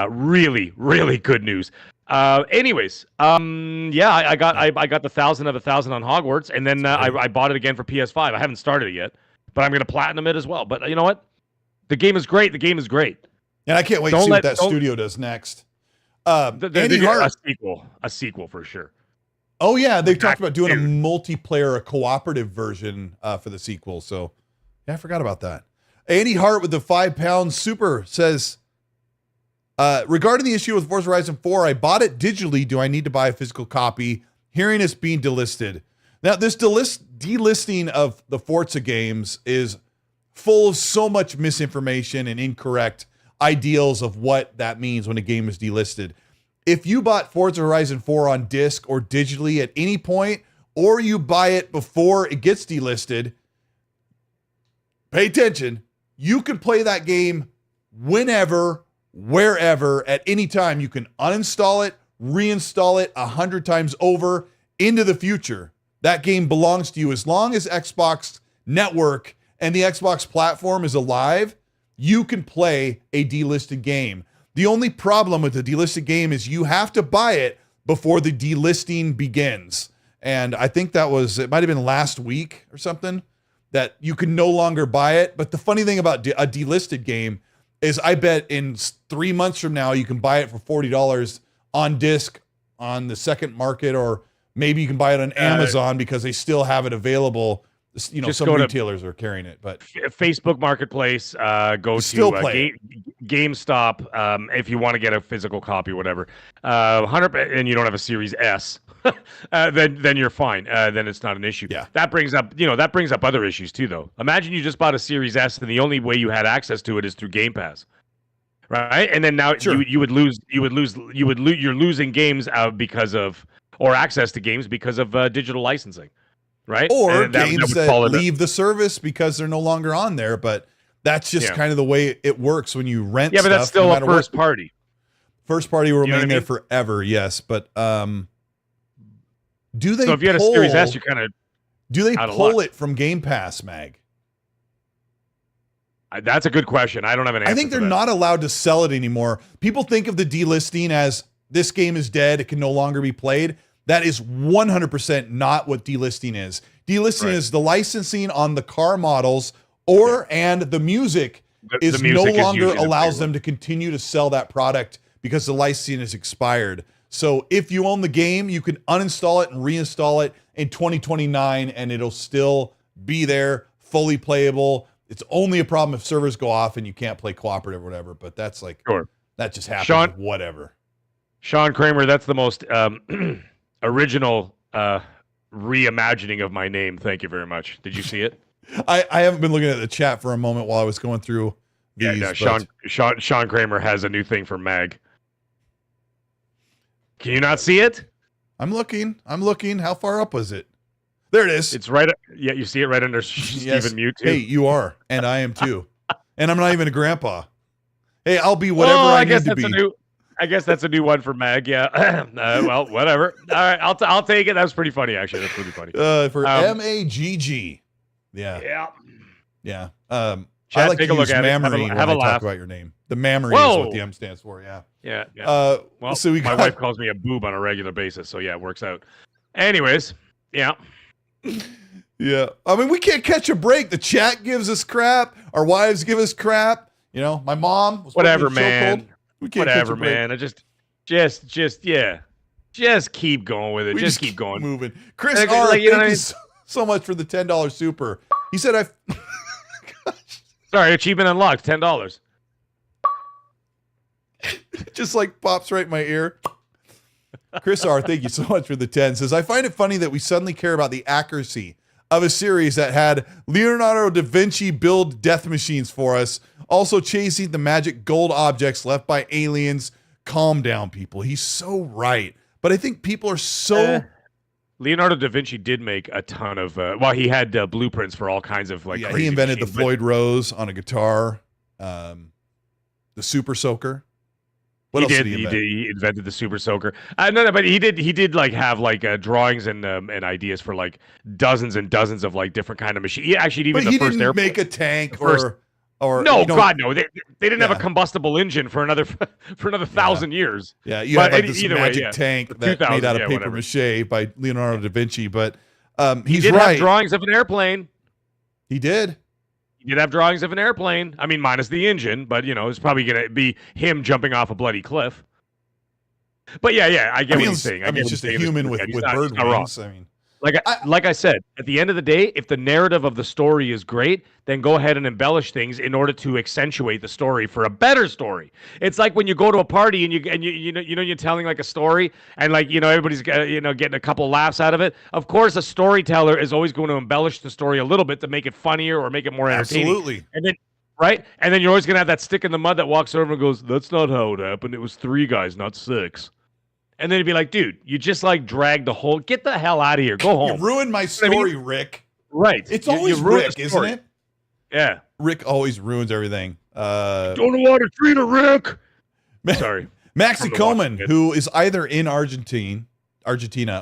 Really, really good news. Anyways, I got the 1,000 of 1,000 on Hogwarts, and then I bought it again for PS5. I haven't started it yet, but I'm gonna platinum it as well. But you know what? The game is great. The game is great. And I can't wait to see what that studio does next. Andy Hart, a sequel for sure. Oh yeah, they've talked about doing a multiplayer, a cooperative version for the sequel. So yeah, I forgot about that. Andy Hart with the £5 super says, regarding the issue with Forza Horizon 4, I bought it digitally. Do I need to buy a physical copy? Hearing it's being delisted. Now, this delisting of the Forza games is full of so much misinformation and incorrect ideals of what that means when a game is delisted. If you bought Forza Horizon 4 on disc or digitally at any point, or you buy it before it gets delisted, pay attention. You can play that game whenever, wherever, at any time. You can uninstall it, reinstall it 100 times over into the future. That game belongs to you. As long as Xbox Network and the Xbox platform is alive, you can play a delisted game. The only problem with the delisted game is you have to buy it before the delisting begins. And I think it might have been last week or something, that you can no longer buy it. But the funny thing about a delisted game is I bet in 3 months from now, you can buy it for $40 on disc on the second market, or maybe you can buy it on Amazon because they still have it available. You know, some retailers are carrying it, but Facebook Marketplace, go still to GameStop if you want to get a physical copy, whatever. 100, and you don't have a Series S. then you're fine. Then it's not an issue. Yeah. That brings up other issues too, though. Imagine you just bought a Series S, and the only way you had access to it is through Game Pass, right? And then now Sure. you're losing games because of, or access to games because of digital licensing, right? Or And games would that fall leave the service because they're no longer on there. But that's just kind of the way it works when you rent. Yeah, but stuff, that's still no a first party. First party will You know remain what I there forever. Yes, but do they? So if you had a Series S, you kind of do they pull it from Game Pass, Mag? That's a good question. I don't have an answer. I think they're not allowed to sell it anymore. People think of the delisting as this game is dead; it can no longer be played. That is 100% not what delisting is. Delisting is the licensing on the car models and the music is no longer allows them to continue to sell that product because the licensing is expired. So if you own the game, you can uninstall it and reinstall it in 2029 and it'll still be there, fully playable. It's only a problem if servers go off and you can't play cooperative or whatever, but that's like, that just happens, whatever. Sean Kramer, that's the most original reimagining of my name. Thank you very much. Did you see it? I haven't been looking at the chat for a moment while I was going through these. Yeah, no, Sean Kramer has a new thing for Mag. Can you not see it? I'm looking. How far up was it? There it is. It's right. Yeah, you see it right under Stephen Mute. Hey, you are, and I am too. And I'm not even a grandpa. Hey, I'll be whatever I need to be. I guess that's a new one for Mag. Yeah. Well, whatever. All right, I'll take it. That was pretty funny, actually. That's pretty funny. For MAGG. Yeah. Yeah. Chat, I like to to use Mamory have a when I laugh talk about your name. The Mamory is what the M stands for. Yeah. Yeah. Well, so my wife calls me a boob on a regular basis, so yeah, it works out. Anyways, yeah. Yeah. I mean, we can't catch a break. The chat gives us crap. Our wives give us crap. You know, my mom was whatever, man. We can't whatever, man. I just keep going with it. Just keep going. Moving. Chris R, thank you so much for the $10 super. He said Sorry, achievement unlocked, $10. Just like pops right in my ear. Chris R, thank you so much for the 10. Says, I find it funny that we suddenly care about the accuracy of a series that had Leonardo da Vinci build death machines for us, also chasing the magic gold objects left by aliens. Calm down, people. He's so right. But I think people are so... Leonardo da Vinci did make a ton of... he had blueprints for all kinds of crazy he invented machines, the Floyd Rose on a guitar, the Super Soaker. What else did he invent? He invented the Super Soaker. No, but he did have drawings and ideas for dozens and dozens of different kind of machines. Actually, even the first airplane. Make a tank or no, God no. They didn't have a combustible engine for another 1,000 years. Yeah, you had this magic tank that made out of paper mache by Leonardo da Vinci. But he's right. Have drawings of an airplane. He did. He did have drawings of an airplane. I mean, minus the engine, but it's probably going to be him jumping off a bloody cliff. But yeah, I get what he's saying. I mean, it's just a human with bird wings. I mean, like I said, at the end of the day, if the narrative of the story is great, then go ahead and embellish things in order to accentuate the story for a better story. It's like when you go to a party and you're telling a story and everybody's getting a couple laughs out of it. Of course, a storyteller is always going to embellish the story a little bit to make it funnier or make it more entertaining. Absolutely. And then right, and then you're always going to have that stick in the mud that walks over and goes, "That's not how it happened. It was 3 guys, not 6." And then he'd be like, dude, you just get the hell out of here. Go home. You ruined my story, Rick. Right. It's always Rick, isn't it? Yeah. Rick always ruins everything. Don't know how to treat a Rick. Sorry. Maxi Coleman, who is either in Argentina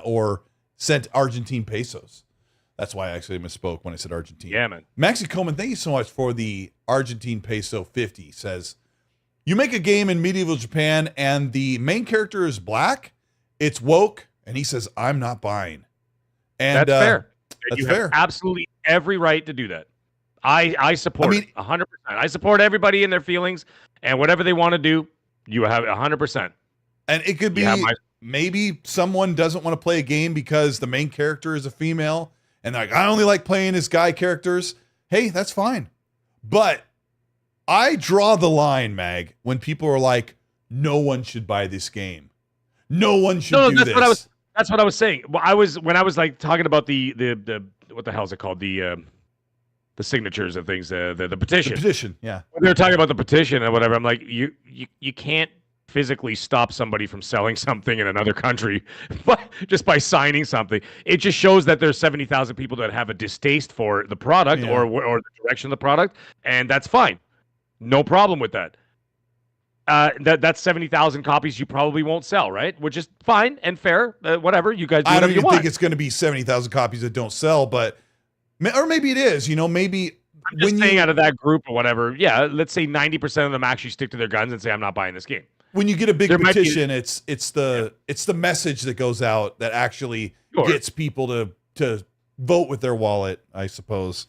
or sent Argentine pesos. That's why I actually misspoke when I said Argentina. Yeah, man. Maxi Coleman, thank you so much for the Argentine peso 50. Says, you make a game in medieval Japan and the main character is black, it's woke, and he says, I'm not buying. And that's fair. That's fair. Have absolutely every right to do that. I support it 100%. I support everybody in their feelings, and whatever they want to do, you have 100%. And it could be maybe someone doesn't want to play a game because the main character is a female, and they're like, I only like playing as guy characters. Hey, that's fine. But I draw the line, Mag, when people are like, no one should buy this game. No one should do this. That's what I was saying. Well, I was like talking about the what the hell is it called, the signatures and things, the petition. The petition, yeah. When they were talking about the petition and whatever, I'm like, you can't physically stop somebody from selling something in another country just by signing something. It just shows that there's 70,000 people that have a distaste for the product or the direction of the product, and that's fine. No problem with that. That's 70,000 copies you probably won't sell, right? Which is fine and fair. Whatever, you guys do I don't whatever you even want. think it's going to be 70,000 copies that don't sell, but or maybe it is. Maybe I'm just saying out of that group or whatever. Yeah, let's say 90% of them actually stick to their guns and say, "I'm not buying this game." When you get a big petition, it's the message that goes out that actually gets people to vote with their wallet, I suppose.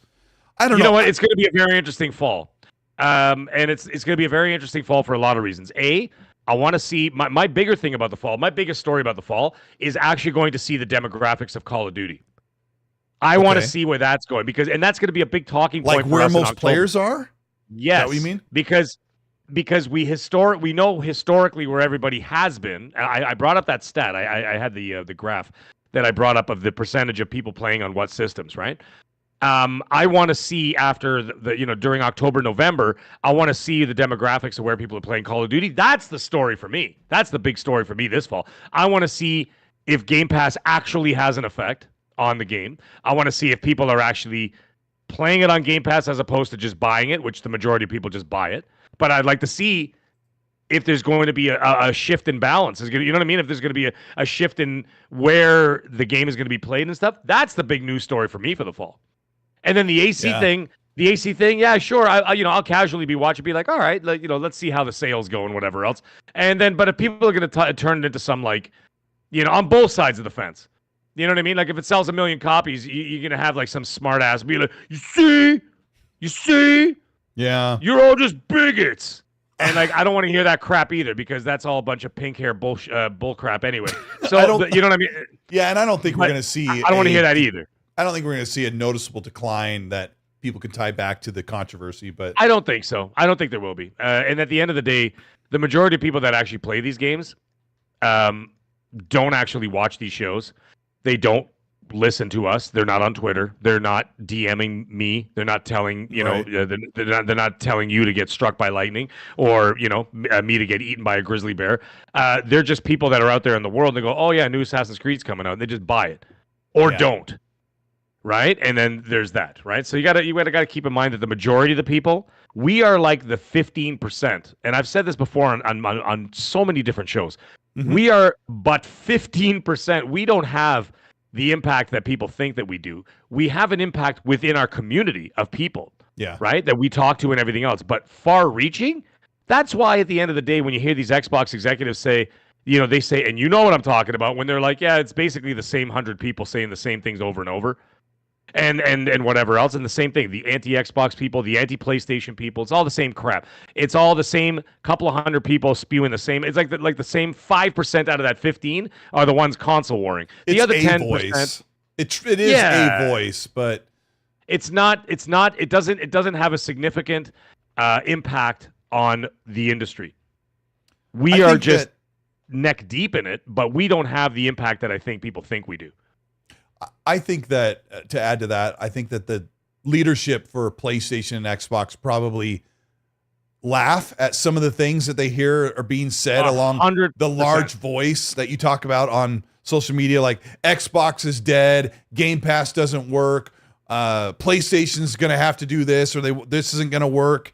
I don't know. You know what? It's going to be a very interesting fall. And it's going to be a very interesting fall for a lot of reasons. I want to see my bigger thing about the fall. My biggest story about the fall is actually going to see the demographics of Call of Duty. I want to see where that's going and that's going to be a big talking point. Like where most players are? Yes. Is that what you mean? Because we know historically where everybody has been. I brought up that stat. I had the graph that I brought up of the percentage of people playing on what systems, right? I want to see after during October, November, I want to see the demographics of where people are playing Call of Duty. That's the story for me. That's the big story for me this fall. I want to see if Game Pass actually has an effect on the game. I want to see if people are actually playing it on Game Pass as opposed to just buying it, which the majority of people just buy it. But I'd like to see if there's going to be a shift in balance. You know what I mean? If there's going to be a shift in where the game is going to be played and stuff. That's the big news story for me for the fall. And then the AC thing, yeah, sure. I'll casually be watching, be like, all right, let's see how the sales go and whatever else. And then, but if people are going to turn it into some on both sides of the fence, you know what I mean? Like if it sells 1 million copies, you're going to have like some smart ass be like, you see, yeah, you're all just bigots. And I don't want to hear that crap either because that's all a bunch of pink hair bull crap anyway. So you know what I mean? Yeah, and I don't think we're going to see. I don't want to hear that either. I don't think we're going to see a noticeable decline that people can tie back to the controversy, but I don't think so. I don't think there will be. And at the end of the day, the majority of people that actually play these games don't actually watch these shows. They don't listen to us. They're not on Twitter. They're not DMing me. They're not telling they're not telling you to get struck by lightning or me to get eaten by a grizzly bear. They're just people that are out there in the world. They go, oh yeah, new Assassin's Creed's coming out. And they just buy it or don't. Right. And then there's that. Right. So you gotta keep in mind that the majority of the people, we are like the 15%. And I've said this before on so many different shows. Mm-hmm. We are but 15%. We don't have the impact that people think that we do. We have an impact within our community of people. Yeah. Right. That we talk to and everything else. But far reaching. That's why at the end of the day, when you hear these Xbox executives say, they say, and you know what I'm talking about when they're like, yeah, it's basically the same 100 people saying the same things over and over. And whatever else, and the same thing, the anti-Xbox people, the anti-PlayStation people, it's all the same crap. It's all the same couple of hundred people spewing the same. It's like the same 5% out of that 15 are the ones console warring. The other 10%, it is a voice, but it doesn't have a significant impact on the industry. We are just neck deep in it, but we don't have the impact that I think people think we do. I think that to add to that, I think that the leadership for PlayStation and Xbox probably laugh at some of the things that they hear are being said 100%. Along the large voice that you talk about on social media, like Xbox is dead, Game Pass doesn't work, PlayStation's going to have to do this, or this isn't going to work.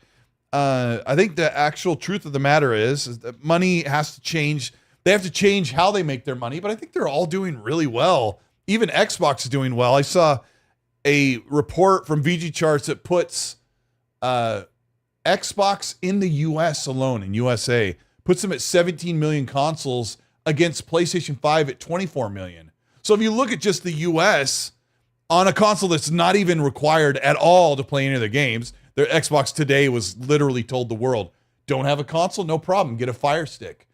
I think the actual truth of the matter is that money has to change. They have to change how they make their money, but I think they're all doing really well. Even Xbox is doing well. I saw a report from VG Charts that puts Xbox in the US alone, in USA, puts them at 17 million consoles against PlayStation 5 at 24 million. So if you look at just the US on a console that's not even required at all to play any of their games, their Xbox today was literally told the world, don't have a console? No problem. Get a Fire Stick.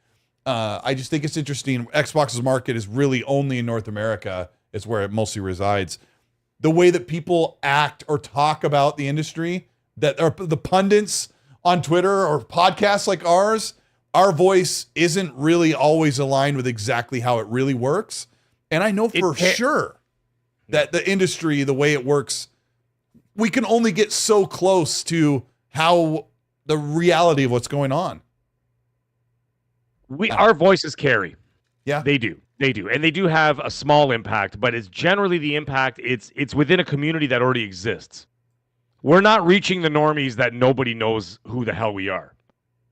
I just think it's interesting. Xbox's market is really only in North America. It's where it mostly resides. The way that people act or talk about the industry, that are the pundits on Twitter or podcasts like ours, our voice isn't really always aligned with exactly how it really works. And I know for sure that the industry, the way it works, we can only get so close to how the reality of what's going on. Our voices carry. Yeah, they do. And they do have a small impact, but it's generally the impact. It's within a community that already exists. We're not reaching the normies that nobody knows who the hell we are.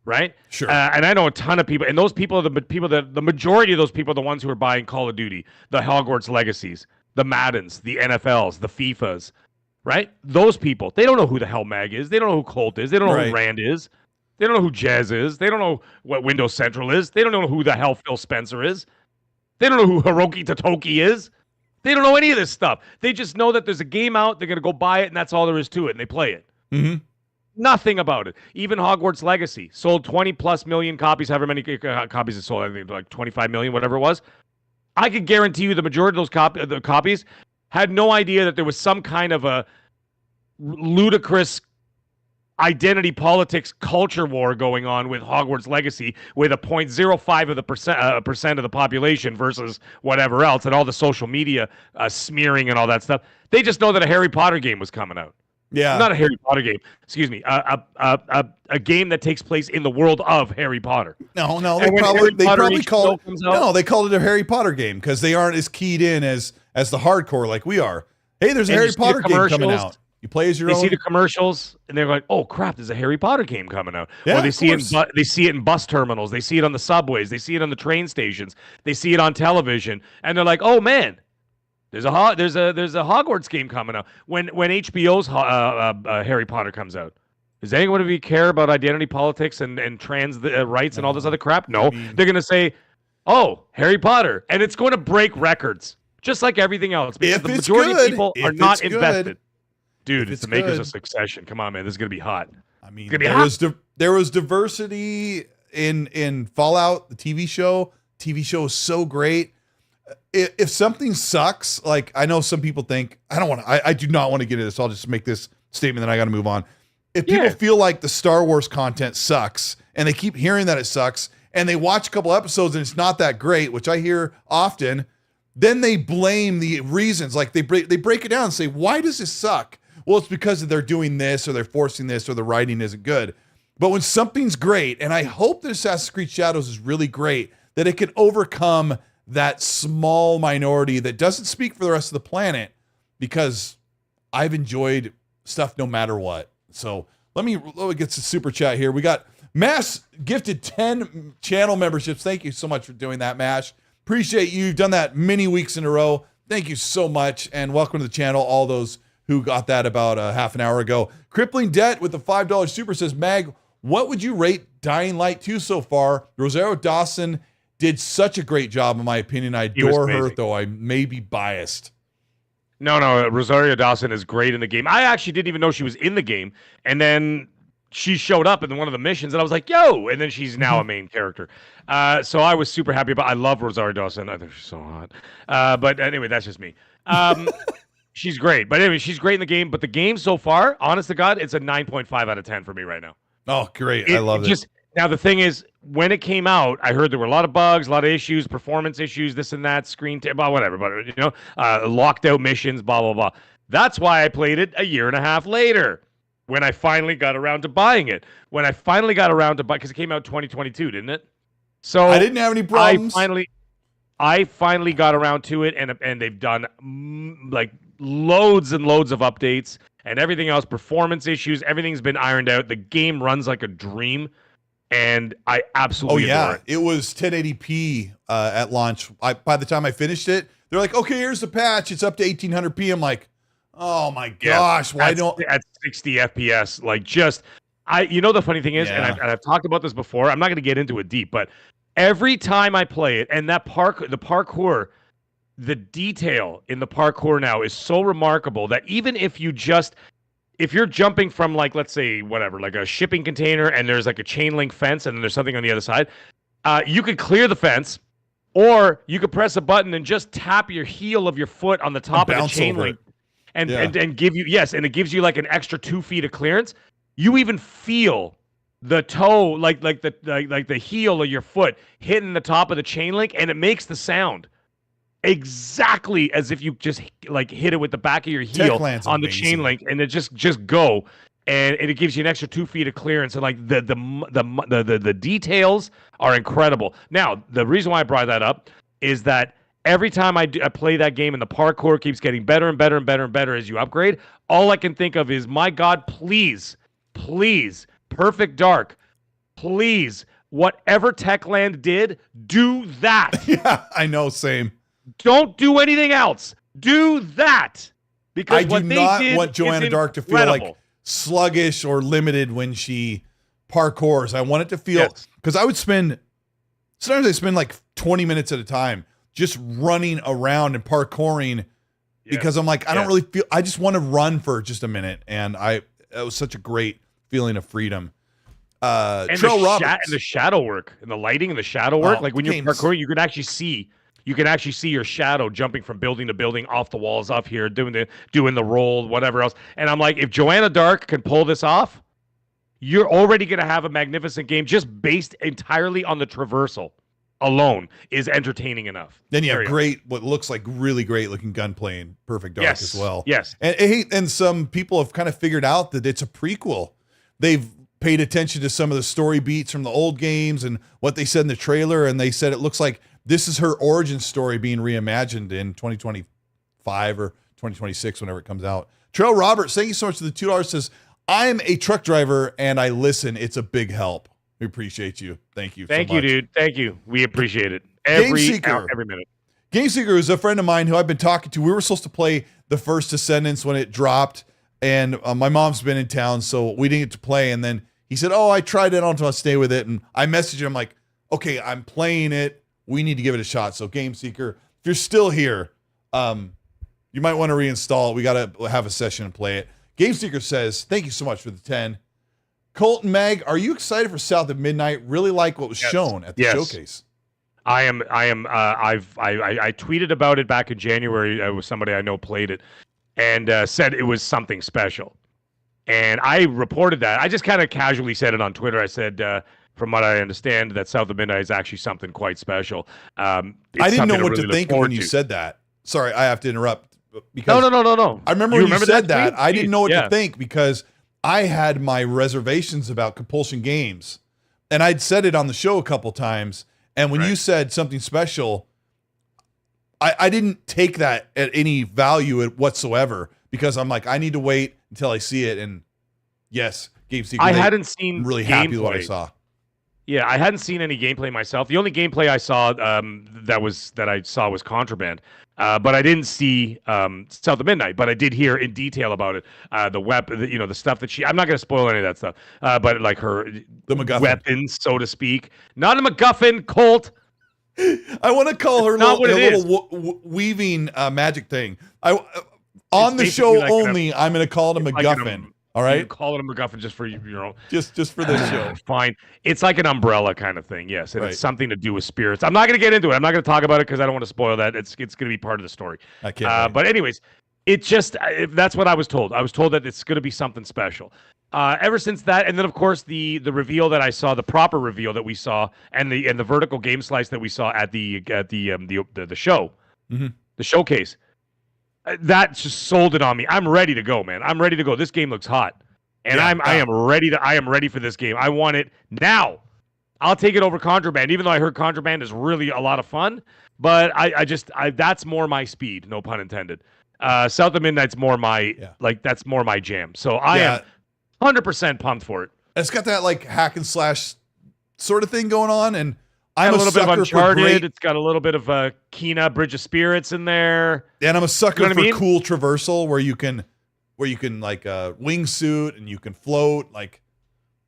Right? Sure. And I know a ton of people, and those people are the majority of those people are the ones who are buying Call of Duty, the Hogwarts Legacies, the Maddens, the NFLs, the FIFAs, right? Those people, they don't know who the hell Mag is. They don't know who Colt is. They don't know who Rand is. They don't know who Jez is. They don't know what Windows Central is. They don't know who the hell Phil Spencer is. They don't know who Hiroki Totoki is. They don't know any of this stuff. They just know that there's a game out, they're going to go buy it, and that's all there is to it, and they play it. Mm-hmm. Nothing about it. Even Hogwarts Legacy sold 20+ million copies, however many copies it sold, I think like 25 million, whatever it was. I could guarantee you the majority of those copies had no idea that there was some kind of a ludicrous identity politics culture war going on with Hogwarts Legacy, with a 0.05 of the percent of the population versus whatever else, and all the social media smearing and all that stuff. They just know that a Harry Potter game was coming out. Yeah, not a Harry Potter game. Excuse me, a game that takes place in the world of Harry Potter. No, they probably called they called it a Harry Potter game because they aren't as keyed in as the hardcore like we are. Hey, there's a Harry Potter game coming out. You play as your own. They see the commercials and they're like, "Oh crap, there's a Harry Potter game coming out." Yeah, or they see it in bus terminals. They see it on the subways. They see it on the train stations. They see it on television, and they're like, "Oh man, there's a Hogwarts game coming out." When HBO's Harry Potter comes out, does anybody care about identity politics and trans rights and all this other crap? No, they're gonna say, "Oh, Harry Potter," and it's going to break records, just like everything else, because the majority of people are not invested. Dude, it's the makers of Succession. Come on, man, this is gonna be hot. I mean, there was diversity in Fallout, the TV show. TV show is so great. If something sucks, like I know some people think, I do not want to get into this. I'll just make this statement, then I got to move on. If people feel like the Star Wars content sucks and they keep hearing that it sucks and they watch a couple episodes and it's not that great, which I hear often, then they blame the reasons. Like they break it down and say, why does this suck? Well, it's because they're doing this or they're forcing this or the writing isn't good. But when something's great, and I hope that Assassin's Creed Shadows is really great, that it can overcome that small minority that doesn't speak for the rest of the planet, because I've enjoyed stuff no matter what. So let me get to super chat here. We got Mash gifted 10 channel memberships. Thank you so much for doing that, Mash. Appreciate you. You've done that many weeks in a row. Thank you so much. And welcome to the channel, all those who got that about half an hour ago. Crippling Debt with the $5 super says, Mag, what would you rate Dying Light 2 so far? Rosario Dawson did such a great job, in my opinion. I adore her, though I may be biased. No, Rosario Dawson is great in the game. I actually didn't even know she was in the game. And then she showed up in one of the missions, and I was like, yo! And then she's now a main character. So I was super happy I love Rosario Dawson. I think she's so hot. But anyway, that's just me. She's great. But anyway, she's great in the game. But the game so far, honest to God, it's a 9.5 out of 10 for me right now. Oh, great. I love it. Now, the thing is, when it came out, I heard there were a lot of bugs, a lot of issues, performance issues, this and that, whatever, but, locked out missions, blah, blah, blah. That's why I played it a year and a half later, when I finally got around to buying it. When I finally got around to because it came out 2022, didn't it? So I didn't have any problems. I finally got around to it, and they've done like loads and loads of updates and everything else, performance issues, everything's been ironed out. The game runs like a dream. And I absolutely adore it. It was 1080p at launch. By the time I finished it, they're like, okay, here's the patch. It's up to 1800p. I'm like, oh my gosh, why don't at 60 FPS? Like, the funny thing is, and I've talked about this before. I'm not going to get into it deep, but every time I play it, and the parkour, the detail in the parkour now is so remarkable that even if you're jumping from, like, let's say, whatever, like a shipping container, and there's like a chain link fence, and then there's something on the other side, you could clear the fence, or you could press a button and just tap your heel of your foot on the top of the chain link, and give you and it gives you like an extra 2 feet of clearance. You even feel the toe, like the heel of your foot hitting the top of the chain link, and it makes the sound. exactly as if you just like hit it with the back of your heel Techland's on the amazing. chain link, and it just go, and it gives you an extra 2 feet of clearance, and like the details are incredible. Now, the reason why I brought that up is that every time I play that game, and the parkour keeps getting better and better and better and better as you upgrade, all I can think of is, my God, please, Perfect Dark, please, whatever Techland did, do that. Yeah, I know, same. Don't do anything else. Do that. Because I do not want Joanna Dark to feel like sluggish or limited when she parkours. I want it to feel, because sometimes I spend like 20 minutes at a time just running around and parkouring because I'm like, I don't really feel, I just want to run for just a minute. And it was such a great feeling of freedom. And the shadow work and the lighting and the shadow work. Like when you're parkouring, you can actually see your shadow jumping from building to building, off the walls, up here, doing the roll, whatever else. And I'm like, if Joanna Dark can pull this off, you're already going to have a magnificent game just based entirely on the traversal alone is entertaining enough. Then you have what looks like really great looking gunplay in Perfect Dark as well. Yes. And some people have kind of figured out that it's a prequel. They've paid attention to some of the story beats from the old games and what they said in the trailer, and they said it looks like this is her origin story being reimagined in 2025 or 2026, whenever it comes out. Trail Roberts, thank you so much for the $2, says, I'm a truck driver and I listen. It's a big help. We appreciate you. Thank you. Thank you, dude. Thank you. We appreciate it. Every minute. Game Seeker is a friend of mine who I've been talking to. We were supposed to play the first Descendants when it dropped, and my mom's been in town, so we didn't get to play. And then he said, oh, I tried it. I don't want to stay with it. And I messaged him like, okay, I'm playing it. We need to give it a shot. So Game Seeker, if you're still here, you might want to reinstall it. We got to have a session and play it. Game Seeker says, thank you so much for the 10. Colt and Meg, are you excited for South at Midnight? Really like what was shown at the showcase. I am. I tweeted about it back in January with somebody I know played it, and said it was something special. And I reported that. I just kind of casually said it on Twitter. I said, from what I understand, that South of Midnight is actually something quite special. I didn't know what to think when you said that. Sorry, I have to interrupt. Because No. I remember when you said that. I didn't know what to think because I had my reservations about Compulsion Games, and I'd said it on the show a couple times. And when you said something special, I didn't take that at any value whatsoever because I'm like, I need to wait until I see it. And yes, Game Seeker. I hadn't seen. I'm really happy with what I saw. Yeah, I hadn't seen any gameplay myself. The only gameplay I saw that I saw was Contraband. But I didn't see South of Midnight, but I did hear in detail about it. The weapon, the stuff that I'm not going to spoil any of that stuff, but like the MacGuffin. Weapons, so to speak. Not a MacGuffin, Colt. I want to call her little weaving magic thing. On the show like only, I'm going to call it a MacGuffin. All right, call it a MacGuffin just for just for this show. Fine, it's like an umbrella kind of thing. Yes, and it's something to do with spirits. I'm not going to get into it. I'm not going to talk about it because I don't want to spoil that. It's going to be part of the story. I can't. But anyways, it just that's what I was told. I was told that it's going to be something special. Ever since that, and then of course the reveal that I saw, the proper reveal that we saw, and the vertical game slice that we saw at the show, the showcase. That just sold it on me. I'm ready to go, man. I'm ready to go. This game looks hot, and I am ready for this game. I want it now. I'll take it over Contraband, even though I heard Contraband is really a lot of fun. But I that's more my speed, no pun intended. South of Midnight's more that's more my jam. So I am 100% pumped for it. It's got that like hack and slash sort of thing going on, and I'm a little bit of Uncharted. It's got a little bit of Kena, Bridge of Spirits in there. And I'm a sucker for cool traversal where you can like wingsuit and you can float, like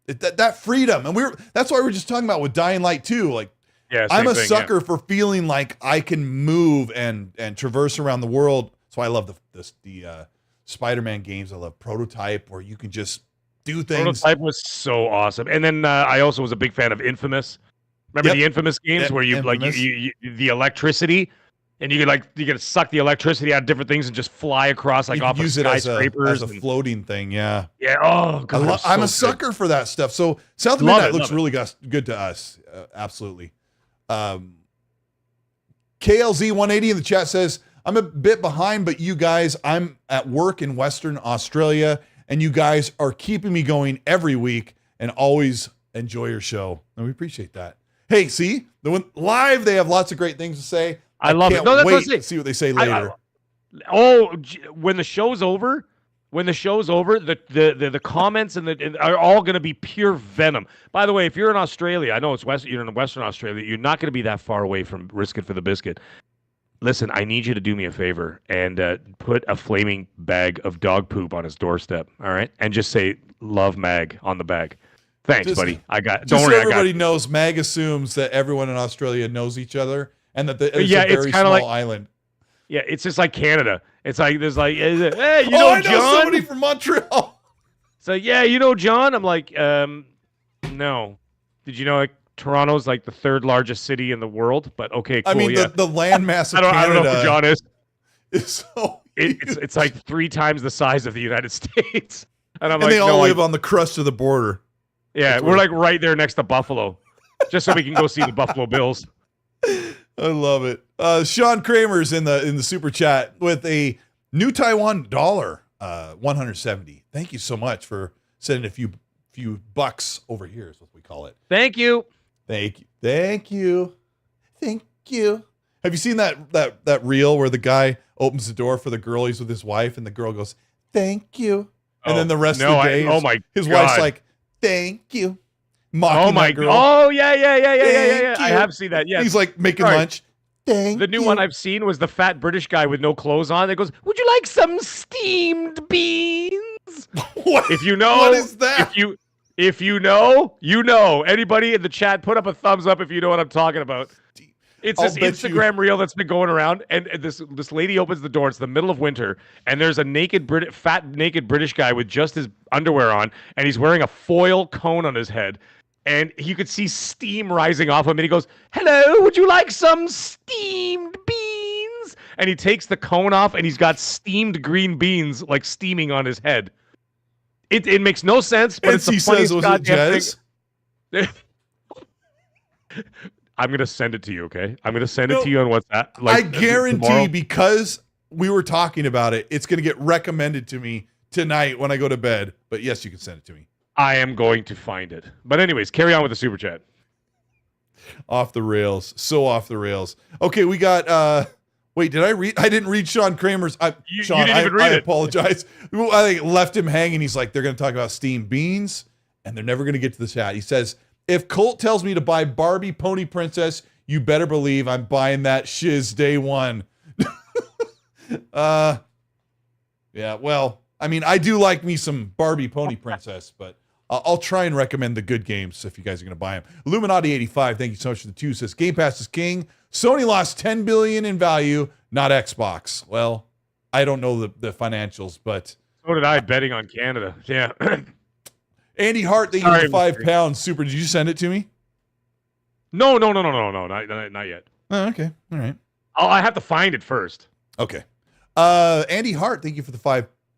that freedom. And that's why we're just talking about with Dying Light 2. Like, I'm a sucker for feeling like I can move and traverse around the world. So I love the Spider-Man games. I love Prototype where you can just do things. Prototype was so awesome. And then I also was a big fan of Infamous. Remember the Infamous games where you the electricity, and you could suck the electricity out of different things and just fly across like off of skyscrapers as a floating thing. Yeah. Oh, God, I'm a sucker for that stuff. So South of Midnight looks really good to us. Absolutely. KLZ180 in the chat says, I'm a bit behind, but you guys, I'm at work in Western Australia, and you guys are keeping me going every week and always enjoy your show. And we appreciate that. Hey, see? Live, they have lots of great things to say. I love it. No, that's wait to see what they say later. When the show's over, the comments are all going to be pure venom. By the way, if you're in Australia, I know you're in Western Australia, you're not going to be that far away from Risk It for the Biscuit. Listen, I need you to do me a favor and put a flaming bag of dog poop on his doorstep, all right? And just say, love Mag on the bag. Thanks, buddy. Don't worry, everybody knows, Mag assumes that everyone in Australia knows each other and that it's a very small island. Yeah, it's just like Canada. It's like, there's like, hey, you know John? Somebody from Montreal. So, yeah, you know John? I'm like, no. Did you know like, Toronto's like the third largest city in the world? But okay, cool. I mean, yeah. the landmass of Canada. I don't know who John is. It's so it's like 3 times the size of the United States. And they all live on the crust of the border. Yeah, we're like right there next to Buffalo, just so we can go see the Buffalo Bills. I love it. Sean Kramer's in the super chat with a new Taiwan dollar, 170. Thank you so much for sending a few bucks over here, is what we call it. Thank you. Thank you. Have you seen that reel where the guy opens the door for the girl? He's with his wife, and the girl goes, "Thank you," and then the rest of the day, his wife's like, "Thank you." Mocking that girl. Oh yeah. I have seen that. Yeah, he's like making lunch. The new one I've seen was the fat British guy with no clothes on. That goes, "Would you like some steamed beans?" What? If you know, what is that? If you know, you know. Anybody in the chat, put up a thumbs up if you know what I'm talking about. It's this Instagram reel that's been going around, and this lady opens the door. It's the middle of winter, and there's a fat naked British guy with just his underwear on, and he's wearing a foil cone on his head, and you could see steam rising off him, and he goes, "Hello, would you like some steamed beans?" And he takes the cone off, and he's got steamed green beans like steaming on his head. It makes no sense, but it's the funniest goddamn thing. I'm going to send it to you, okay? I'm going to send it to you on WhatsApp. I guarantee tomorrow. Because we were talking about it, it's going to get recommended to me tonight when I go to bed. But yes, you can send it to me. I am going to find it. But anyways, carry on with the super chat. Off the rails. So off the rails. Okay, we got... Wait, did I read? I didn't read Sean Kramer's. Sean, you didn't even read I it. apologize. I think left him hanging. He's like, they're going to talk about steamed beans, and they're never going to get to the chat. He says, if Colt tells me to buy Barbie Pony Princess, you better believe I'm buying that shiz day one. Yeah, well, I mean, I do like me some Barbie Pony Princess, but I'll try and recommend the good games if you guys are going to buy them. Illuminati85, thank you so much for the 2, says Game Pass is king. Sony lost $10 billion in value, not Xbox. Well, I don't know the financials, but so did I, betting on Canada. Yeah. Andy Hart, thank you for the £5 super. Did you send it to me? No, not yet. Oh, okay, all right. I have to find it first. Okay. Andy Hart, thank you for the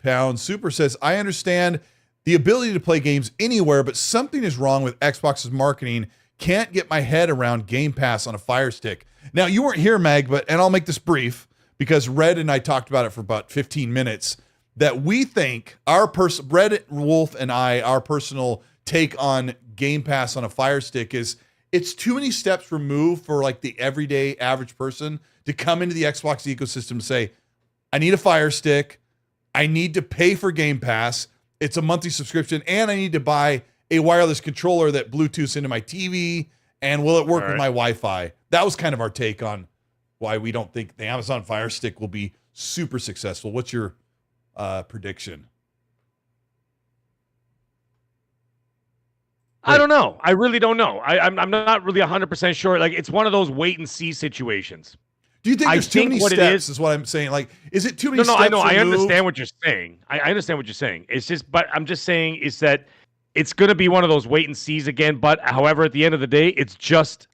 £5 super. Says, I understand the ability to play games anywhere, but something is wrong with Xbox's marketing. Can't get my head around Game Pass on a Fire Stick. Now, you weren't here, Meg, and I'll make this brief because Red and I talked about it for about 15 minutes, that we think Red Wolf and I, our personal take on Game Pass on a Fire Stick is it's too many steps removed for like the everyday average person to come into the Xbox ecosystem and say, I need a Fire Stick, I need to pay for Game Pass, it's a monthly subscription, and I need to buy a wireless controller that Bluetooths into my TV, and will it work with my Wi-Fi? That was kind of our take on why we don't think the Amazon Fire Stick will be super successful. What's your prediction? I don't know. I really don't know. I'm not really 100% sure. Like, it's one of those wait and see situations. Do you think there's too many steps? Is what I'm saying. Like, is it too many steps? No, I know. I understand what you're saying. I understand what you're saying. It's just, but I'm just saying is that it's going to be one of those wait and sees again. But however, at the end of the day, it's just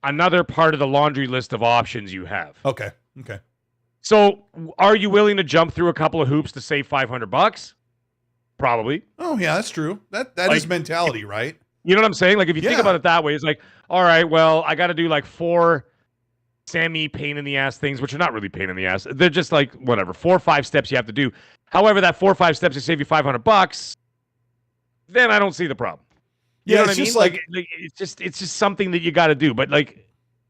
another part of the laundry list of options you have. Okay. So, are you willing to jump through a couple of hoops to save $500? Probably. Oh yeah, that's true. That is mentality, right? You know what I'm saying? Like, if you think about it that way, it's like, all right, well, I got to do like 4 semi pain in the ass things, which are not really pain in the ass. They're just like whatever 4 or 5 steps you have to do. However, that 4 or 5 steps to save you $500, then I don't see the problem. You know what I mean? Just like it's just something that you got to do. But like,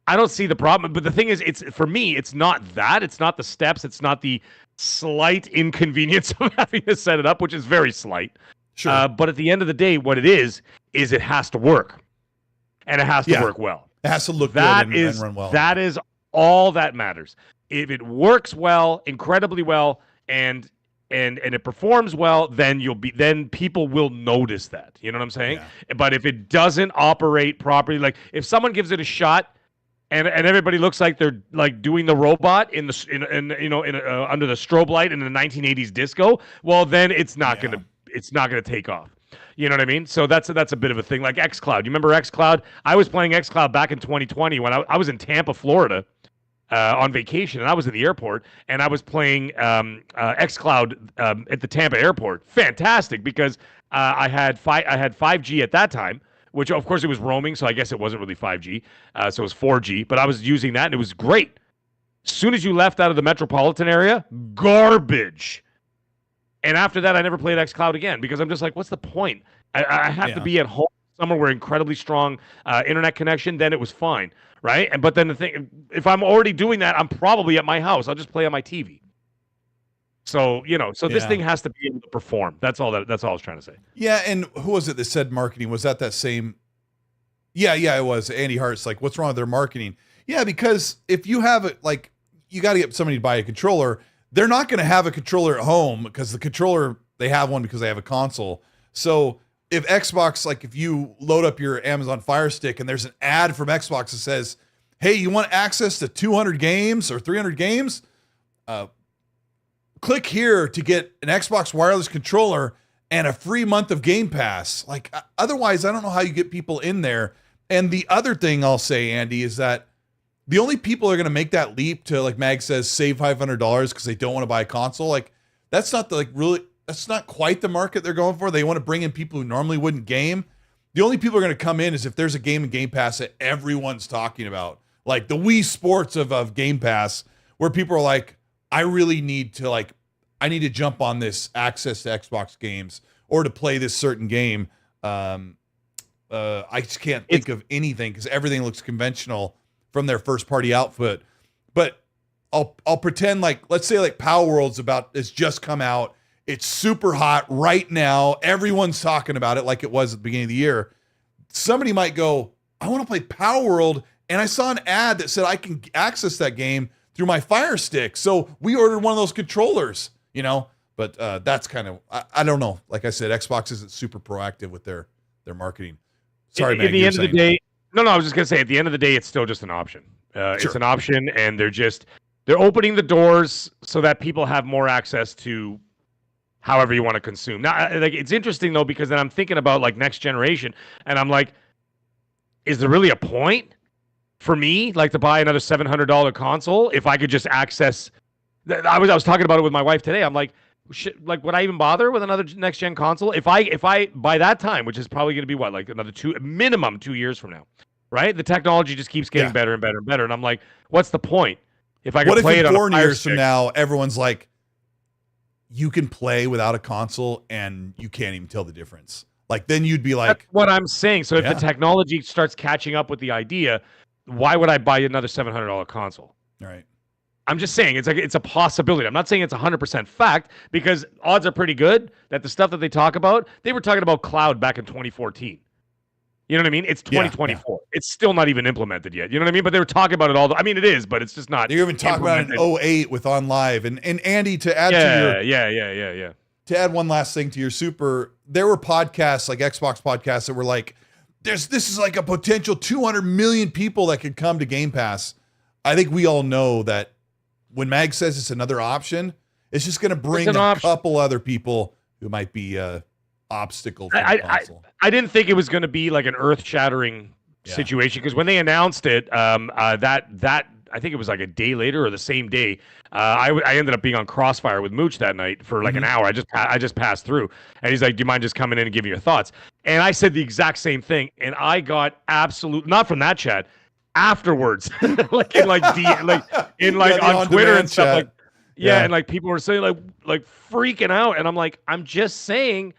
I don't see the problem. But the thing is, it's for me, it's not that. It's not the steps. It's not the slight inconvenience of having to set it up, which is very slight. Sure. But at the end of the day, what it is it has to work, and it has to work well. It has to look good and run well. That is all that matters. If it works well, incredibly well, and it performs well, then people will notice that. You know what I'm saying? Yeah. But if it doesn't operate properly, like if someone gives it a shot and everybody looks like they're like doing the robot under the strobe light in the 1980s disco, well then it's not gonna take off. You know what I mean? So that's a bit of a thing. Like xCloud. You remember xCloud? I was playing xCloud back in 2020 when I was in Tampa, Florida, on vacation, and I was in the airport, and I was playing xCloud at the Tampa airport. Fantastic, because I had 5G at that time, which of course it was roaming, so I guess it wasn't really 5G, so it was 4G, but I was using that, and it was great. As soon as you left out of the metropolitan area, garbage. And after that, I never played xCloud again, because I'm just like, what's the point? I have to be at home somewhere where incredibly strong internet connection, then it was fine, right? But then the thing, if I'm already doing that, I'm probably at my house. I'll just play on my TV. So, this thing has to be able to perform. That's all I was trying to say. Yeah, and who was it that said marketing? Was that same? Yeah, it was. Andy Hart's like, what's wrong with their marketing? Yeah, because if you have it, like, you got to get somebody to buy a controller. They're not going to have a controller at home because the controller, they have one because they have a console. So if Xbox, like if you load up your Amazon Fire Stick and there's an ad from Xbox that says, hey, you want access to 200 games or 300 games? Click here to get an Xbox wireless controller and a free month of Game Pass. Like, otherwise, I don't know how you get people in there. And the other thing I'll say, Andy, is that the only people who are going to make that leap to, like Mag says, save $500 because they don't want to buy a console. Like, that's not that's not quite the market they're going for. They want to bring in people who normally wouldn't game. The only people who are going to come in is if there's a game in Game Pass that everyone's talking about, like the Wii Sports of Game Pass, where people are like, I really need to I need to jump on this access to Xbox games or to play this certain game. I just can't think of anything because everything looks conventional from their first party output. But I'll pretend like, let's say like Power World's it's just come out. It's super hot right now. Everyone's talking about it like it was at the beginning of the year. Somebody might go, I want to play Power World, and I saw an ad that said I can access that game through my Fire Stick. So we ordered one of those controllers, but that's kind of, I don't know. Like I said, Xbox isn't super proactive with their marketing. Sorry, man. At the end of the day, no, I was just going to say, at the end of the day, it's still just an option. Sure. It's an option, and they're opening the doors so that people have more access to however you want to consume. Now, like, it's interesting, though, because then I'm thinking about, like, next generation, and I'm like, is there really a point for me, like, to buy another $700 console if I could just access... I was talking about it with my wife today. I'm like, would I even bother with another next gen console if I by that time, which is probably going to be what, like another minimum 2 years from now, right? The technology just keeps getting better and better and better, and I'm like, what's the point if I can play it on a Fire Stick? What if in 4 years from now everyone's like, you can play without a console and you can't even tell the difference? Like, then you'd be like, that's what I'm saying. So if the technology starts catching up with the idea, why would I buy another $700 console? All right. I'm just saying it's a possibility. I'm not saying it's 100% fact, because odds are pretty good that the stuff that they talk about, they were talking about cloud back in 2014. You know what I mean? It's 2024. Yeah. It's still not even implemented yet. You know what I mean? But they were talking about it all. I mean, it is, but it's just not. You're even talking about it in 08 with On Live. And Andy, to add to your to add one last thing to your super, there were podcasts like Xbox podcasts that were like, this is like a potential 200 million people that could come to Game Pass. I think we all know that when Mag says it's another option, it's just going to bring a couple other people who might be obstacle to the console. I didn't think it was going to be like an earth-shattering situation, because when they announced it, that I think it was like a day later or the same day, I ended up being on Crossfire with Mooch that night for like an hour. I just passed through, and he's like, "Do you mind just coming in and giving your thoughts?" And I said the exact same thing, and I got not from that chat. afterwards, like in like on Twitter and stuff chat. and like people were saying like freaking out, and I'm like, I'm just saying,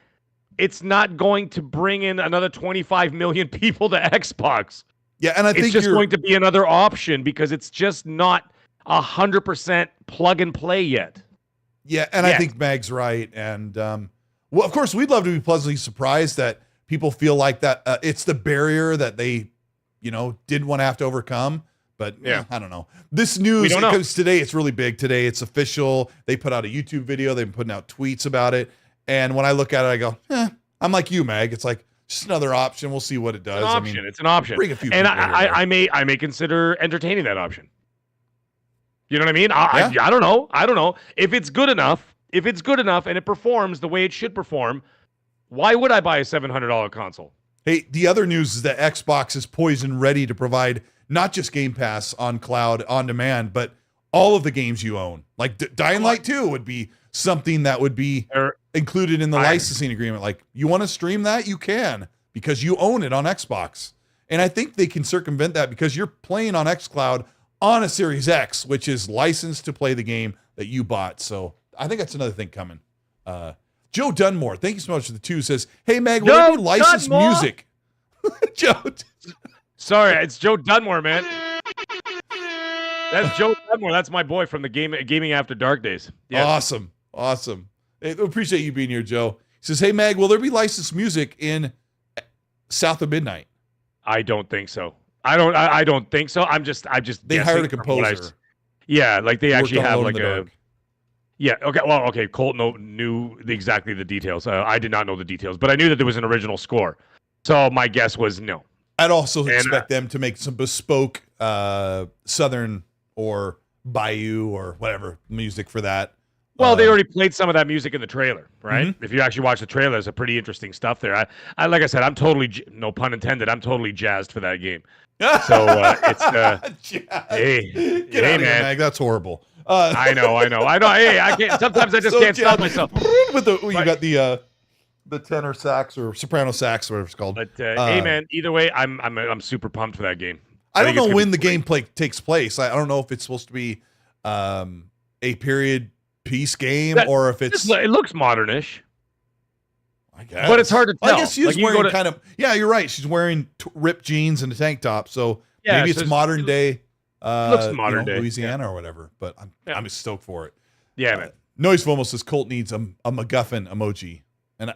it's not going to bring in another 25 million people to Xbox. Yeah, and I think it's just going to be another option because it's just not 100% plug and play yet. Yeah, and I think Mag's right, and well, of course, we'd love to be pleasantly surprised that people feel like that it's the barrier that they, didn't want to have to overcome. But I don't know. This news, because today it's really big. Today it's official. They put out a YouTube video. They've been putting out tweets about it. And when I look at it, I go, I'm like you, Mag. It's like just another option. We'll see what it does. It's an option. Bring a few and I may consider entertaining that option. You know what I mean? I don't know. I don't know if it's good enough. If it's good enough and it performs the way it should perform, why would I buy a $700 console? Hey, the other news is that Xbox is poised and ready to provide not just Game Pass on cloud on demand, but all of the games you own. Like Dying Light 2 would be something that would be included in the licensing agreement. Like, you want to stream that? You can, because you own it on Xbox. And I think they can circumvent that because you're playing on xCloud on a Series X, which is licensed to play the game that you bought. So I think that's another thing coming. Joe Dunmore, thank you so much for the 2, says, hey, Meg, will there be licensed music? Joe. Sorry, it's Joe Dunmore, man. That's Joe Dunmore. That's my boy from the Gaming After Dark days. Yeah. Awesome. Hey, appreciate you being here, Joe. He says, hey, Meg, will there be licensed music in South of Midnight? I don't think so. I don't think so. I'm just they hired a composer. Yeah, like they actually have like a dark. Yeah. Okay. Well. Okay. Colt knew exactly the details. I did not know the details, but I knew that there was an original score. So my guess was no. I'd also expect them to make some bespoke Southern or Bayou or whatever music for that. Well, they already played some of that music in the trailer, right? Mm-hmm. If you actually watch the trailer, there's a pretty interesting stuff there. I like I said, I'm totally, no pun intended, I'm totally jazzed for that game. So it's hey, get out of here, Mag. That's horrible. I know. Hey, I can't. Sometimes I just can't stop myself. With you got the tenor sax or soprano sax, whatever it's called. But hey, man, either way, I'm super pumped for that game. I don't know when the gameplay takes place. I don't know if it's supposed to be a period piece game or if it's. It looks modernish. I guess. But it's hard to tell. I guess she's wearing kind of. Yeah, you're right. She's wearing ripped jeans and a tank top, so maybe it's modern day. Looks modern day, Louisiana or whatever. But I'm stoked for it. Yeah, man. Noise FOMO says Colt needs a MacGuffin emoji. And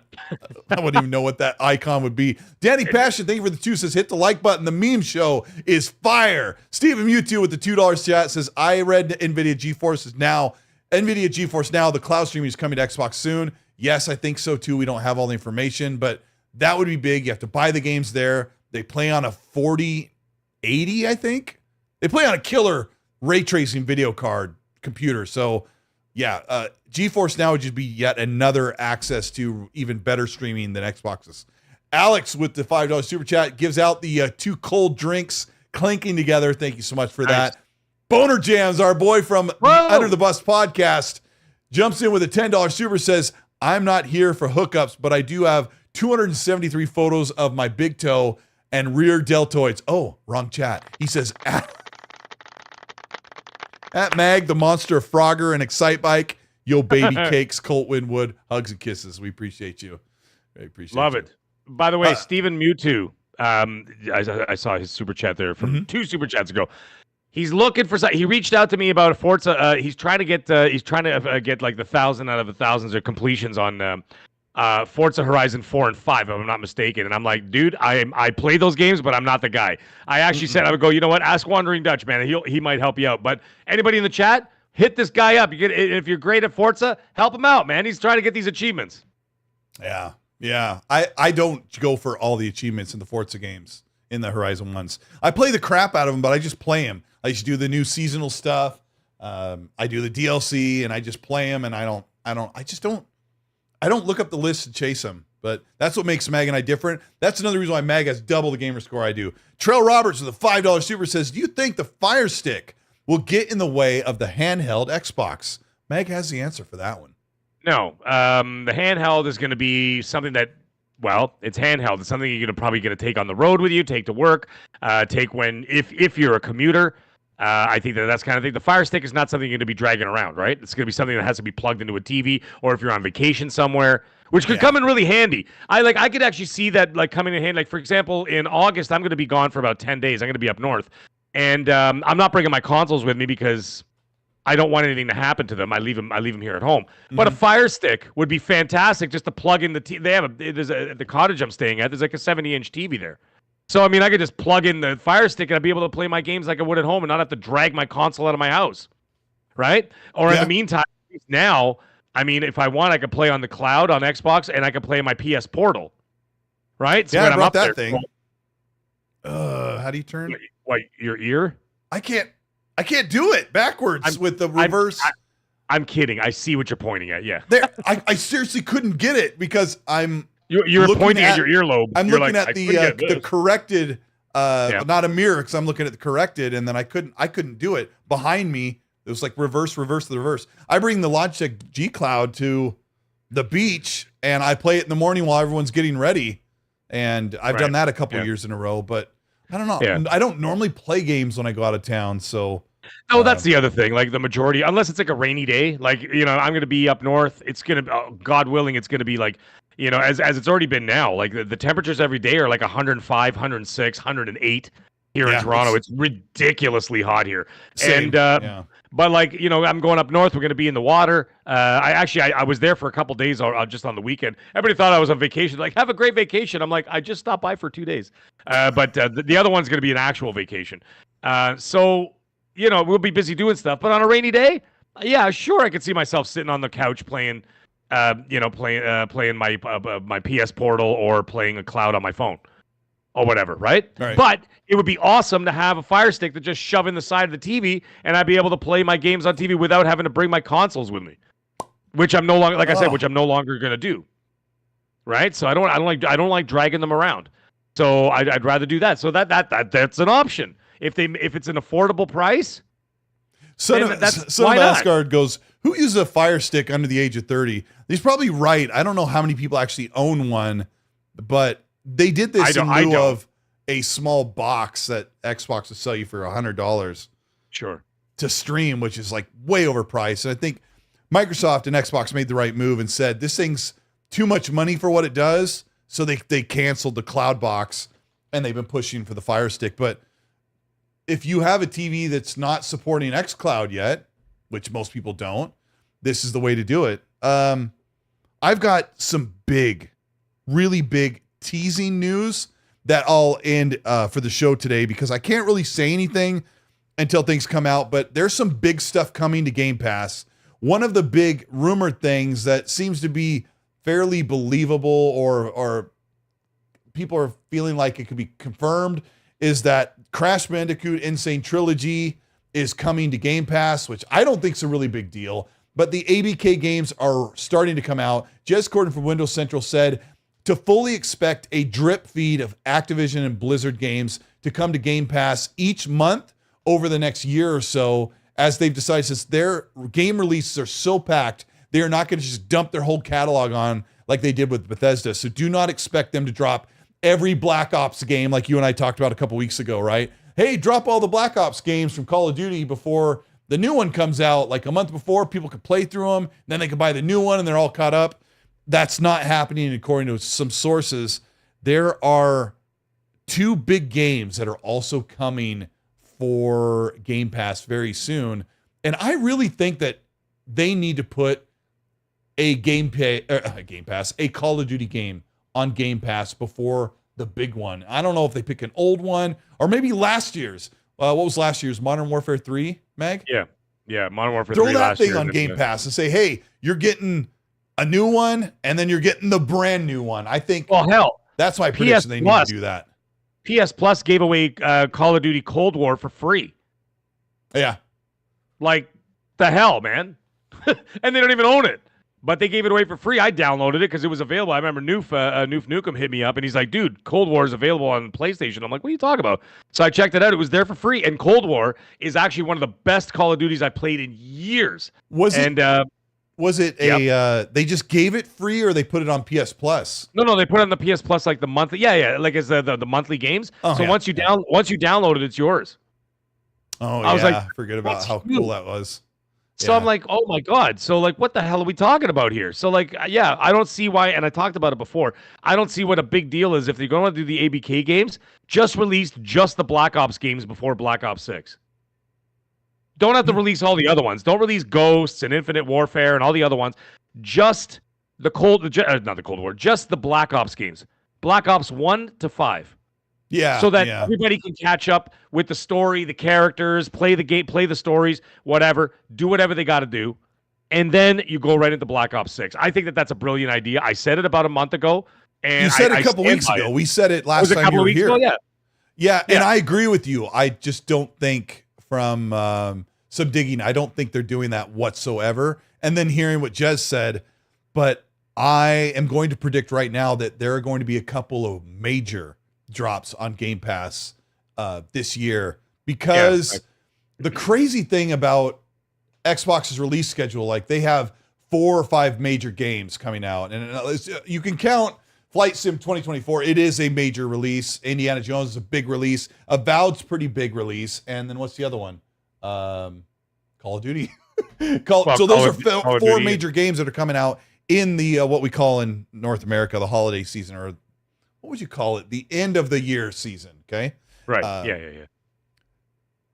I wouldn't even know what that icon would be. Danny Passion, thank you for the 2, says, hit the like button. The meme show is fire. Stephen Mewtwo with the $2 chat says, I read NVIDIA GeForce Now, the cloud streaming is coming to Xbox soon. Yes, I think so too. We don't have all the information, but that would be big. You have to buy the games there. They play on a 4080, I think. They play on a killer ray tracing video card computer. So yeah, GeForce Now would just be yet another access to even better streaming than Xbox's. Alex with the $5 super chat gives out the 2 cold drinks clinking together. Thank you so much for that. Boner Jams, our boy from the Under the Bus podcast, jumps in with a $10 super, says, I'm not here for hookups, but I do have 273 photos of my big toe and rear deltoids. Oh, wrong chat. He says, at Mag, the monster of Frogger and Excitebike, yo baby cakes, Colt Winwood, hugs and kisses. We appreciate you. I appreciate Love it. By the way, Stephen Mewtwo, I saw his super chat there from 2 super chats ago. He's looking for. He reached out to me about a Forza. He's trying to get like the 1,000 out of the thousands of completions on Forza Horizon 4 and 5, if I'm not mistaken. And I'm like, dude, I play those games, but I'm not the guy. I actually said, I would go, you know what? Ask Wandering Dutch, man. He might help you out. But anybody in the chat, hit this guy up. If you're great at Forza, help him out, man. He's trying to get these achievements. Yeah. I don't go for all the achievements in the Forza games, in the Horizon ones. I play the crap out of them, but I just play them. I just do the new seasonal stuff. I do the DLC, and I just play them, and I don't look up the list to chase them. But that's what makes Mag and I different. That's another reason why Mag has double the gamer score I do. Trail Roberts with a $5 super says, do you think the Fire Stick will get in the way of the handheld Xbox? Mag has the answer for that one. No. The handheld is going to be something that Well, it's handheld. It's something you're probably going to take on the road with you, take to work, take if you're a commuter. I think that's kind of thing. The Fire Stick is not something you're going to be dragging around, right? It's going to be something that has to be plugged into a TV, or if you're on vacation somewhere, which could come in really handy. I could actually see that like coming in handy. Like for example, in August, I'm going to be gone for about 10 days. I'm going to be up north, and I'm not bringing my consoles with me because I don't want anything to happen to them. I leave them here at home. But a Fire Stick would be fantastic just to plug in the TV. The cottage I'm staying at, there's like a 70-inch TV there. So, I mean, I could just plug in the Fire Stick and I'd be able to play my games like I would at home and not have to drag my console out of my house, right? Or in the meantime, now, I mean, if I want, I could play on the cloud on Xbox and I could play my PS Portal, right? So yeah, when I I'm brought up that there, thing. How do you turn? What, your ear? I can't do it backwards with the reverse. I'm kidding. I see what you're pointing at. Yeah. There, I seriously couldn't get it because you're pointing at your earlobe. I'm looking at the corrected, not a mirror because I'm looking at the corrected, and then I couldn't do it. Behind me, it was like reverse the reverse. I bring the Logitech xCloud to the beach, and I play it in the morning while everyone's getting ready. And I've done that a couple years in a row, but I don't know. Yeah. I don't normally play games when I go out of town, so. Oh, that's the other thing. Like the majority, unless it's like a rainy day, like, I'm going to be up north. It's going to, God willing, it's going to be like, as it's already been now, like the temperatures every day are like 105, 106, 108 here in Toronto. It's ridiculously hot here. Same. And, but like, I'm going up north. We're going to be in the water. I was there for a couple days just on the weekend. Everybody thought I was on vacation. Like, have a great vacation. I'm like, I just stopped by for 2 days. But the other one's going to be an actual vacation. So, we'll be busy doing stuff. But on a rainy day, yeah, sure, I could see myself sitting on the couch playing, playing my PS Portal or playing a cloud on my phone or whatever, right? But it would be awesome to have a Fire Stick to just shove in the side of the TV, and I'd be able to play my games on TV without having to bring my consoles with me, which I'm no longer, like I said, which I'm no longer going to do. Right? So I don't like dragging them around. So I'd rather do that. So that's an option. If it's an affordable price, Son of Asgard goes, who uses a Fire Stick under the age of 30? He's probably right. I don't know how many people actually own one, but they did this in lieu of a small box that Xbox would sell you for $100. Sure. To stream, which is like way overpriced. And I think Microsoft and Xbox made the right move and said, this thing's too much money for what it does. So they canceled the cloud box and they've been pushing for the Fire Stick. But if you have a TV that's not supporting xCloud yet, which most people don't, this is the way to do it. I've got some really big teasing news that I'll end for the show today because I can't really say anything until things come out, but there's some big stuff coming to Game Pass. One of the big rumored things that seems to be fairly believable or people are feeling like it could be confirmed is that Crash Bandicoot Insane Trilogy is coming to Game Pass, which I don't think is a really big deal, but the ABK games are starting to come out. Jez Corden from Windows Central said to fully expect a drip feed of Activision and Blizzard games to come to Game Pass each month over the next year or so, as they've decided since their game releases are so packed, they are not going to just dump their whole catalog on like they did with Bethesda. So do not expect them to drop every Black Ops game like you and I talked about a couple weeks ago, right? Hey, drop all the Black Ops games from Call of Duty before the new one comes out, like a month before. People could play through them, then they could buy the new one and they're all caught up. That's not happening according to some sources. There are 2 big games that are also coming for Game Pass very soon. And I really think that they need to put a Call of Duty game on Game Pass before the big one. I don't know if they pick an old one or maybe last year's. What was last year's? Modern Warfare 3, Mag? Yeah, Modern Warfare 3 last year. Throw that thing on Game Pass Pass and say, hey, you're getting a new one and then you're getting the brand new one. I think that's my prediction. They need to do that. PS Plus gave away Call of Duty Cold War for free. Yeah. Like, the hell, man. And they don't even own it. But they gave it away for free. I downloaded it because it was available. I remember Noof Nukem hit me up, and he's like, dude, Cold War is available on PlayStation. I'm like, what are you talking about? So I checked it out. It was there for free. And Cold War is actually one of the best Call of Duties I played in years. Was it a they just gave it free, or they put it on PS Plus? No, they put it on the PS Plus like the monthly. Yeah, like as the monthly games. So once you download it, it's yours. Oh, I was like, forget about how cool that was. So I'm like, oh my God. So like, what the hell are we talking about here? So like, yeah, I don't see why. And I talked about it before. I don't see what a big deal is if they're going to do the ABK games. Just release just the Black Ops games before Black Ops 6. Don't have to release all the other ones. Don't release Ghosts and Infinite Warfare and all the other ones. Just the not the Cold War. Just the Black Ops games. Black Ops 1 to 5. Yeah. So that everybody can catch up with the story, the characters, play the game, play the stories, whatever, do whatever they got to do. And then you go right into Black Ops 6. I think that's a brilliant idea. I said it about a month ago. And you said it a couple weeks ago. We said it last time you were here. Yeah, and I agree with you. I just don't think from some digging, I don't think they're doing that whatsoever. And then hearing what Jez said, but I am going to predict right now that there are going to be a couple of major drops on Game Pass this year, because the crazy thing about Xbox's release schedule, like they have 4 or 5 major games coming out, and you can count Flight Sim 2024. It is a major release. Indiana Jones is a big release. Avowed's pretty big release. And then what's the other one? Call of Duty. So those are 4 major games that are coming out in the what we call in North America the holiday season, or what would you call it? The end of the year season. Okay. Right. Yeah.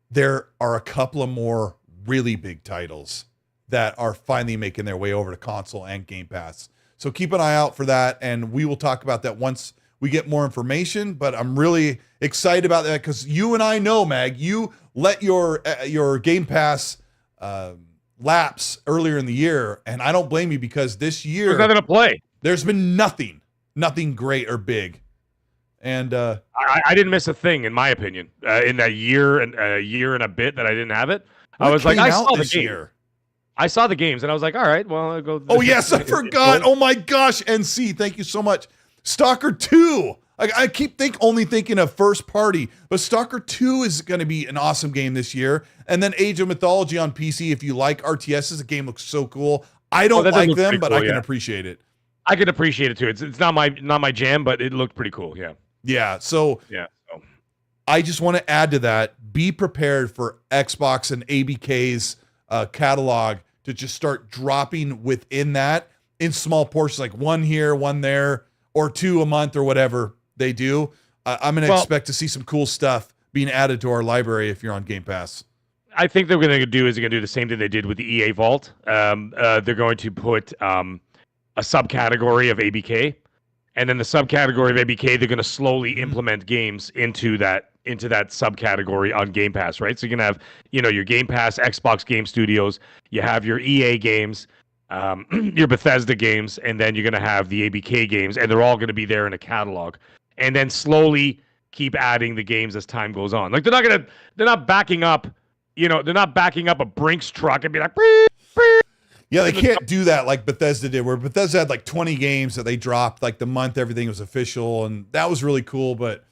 There are a couple of more really big titles that are finally making their way over to console and Game Pass. So keep an eye out for that, and we will talk about that once we get more information. But I'm really excited about that because you and I know, Mag, you let your Game Pass lapse earlier in the year, and I don't blame you, because this year there's nothing to play. There's been nothing great or big. And I didn't miss a thing, in my opinion, in that year and a bit that I didn't have it. I was like, I saw the game. I saw the games, and I was like, all right, well, I'll go. Oh, yes, I forgot. Oh, my gosh. NC, thank you so much. Stalker 2. I keep only thinking of first party, but Stalker 2 is going to be an awesome game this year. And then Age of Mythology on PC, if you like RTSs, the game looks so cool. I don't like them, but I can appreciate it. I can appreciate it, too. It's not my jam, but it looked pretty cool, yeah. Yeah, so I just want to add to that, be prepared for Xbox and ABK's catalog to just start dropping within that in small portions, like 1 here, 1 there, or 2 a month or whatever they do. I'm going to expect to see some cool stuff being added to our library if you're on Game Pass. I think they're going to do the same thing they did with the EA Vault. They're going to put a subcategory of ABK, and then the subcategory of ABK, they're going to slowly implement games into that subcategory on Game Pass, right? So you're going to have, your Game Pass, Xbox Game Studios, you have your EA games, your Bethesda games, and then you're going to have the ABK games, and they're all going to be there in a catalog. And then slowly keep adding the games as time goes on. Like they're not backing up, they're not backing up a Brinks truck and be like, beep, beep. Yeah, they can't do that like Bethesda did, where Bethesda had like 20 games that they dropped like the month everything was official, and that was really cool. But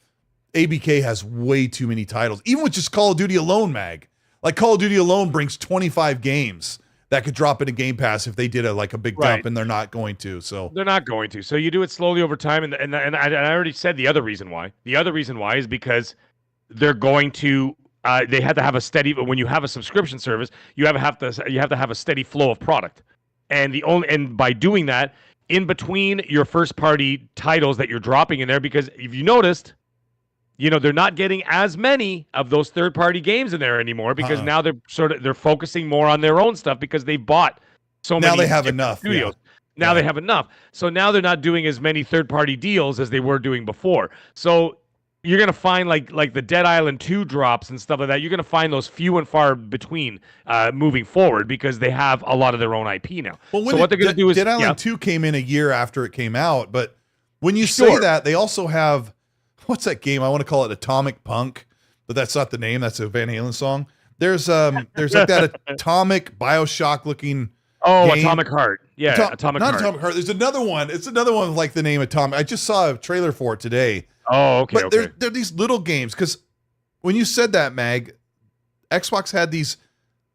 ABK has way too many titles, even with just Call of Duty alone, Mag. Like Call of Duty alone brings 25 games that could drop into Game Pass if they did a big dump, and they're not going to. So they're not going to. So you do it slowly over time, and I already said the other reason why. The other reason why is because they're going to. They have to have a steady. When you have a subscription service, you have to have a steady flow of product, and by doing that, in between your first party titles that you're dropping in there, because if you noticed, they're not getting as many of those third party games in there anymore, because now they're focusing more on their own stuff because they bought so many. Now they have enough studios. Yeah. Now they have enough. So now they're not doing as many third party deals as they were doing before. So you're going to find like the Dead Island 2 drops and stuff like that. You're going to find those few and far between moving forward, because they have a lot of their own IP now. Well, so what they're going to do is Dead Island 2 came in a year after it came out. But when you say that, they also have, what's that game? I want to call it Atomic Punk, but that's not the name. That's a Van Halen song. There's like that Atomic BioShock looking. Oh, game. Atomic Heart. Yeah, Atomic Heart. Not Atomic Heart. There's another one. It's another one with like the name Atomic. I just saw a trailer for it today. Oh, okay. But they're these little games, because when you said that, Mag, Xbox had these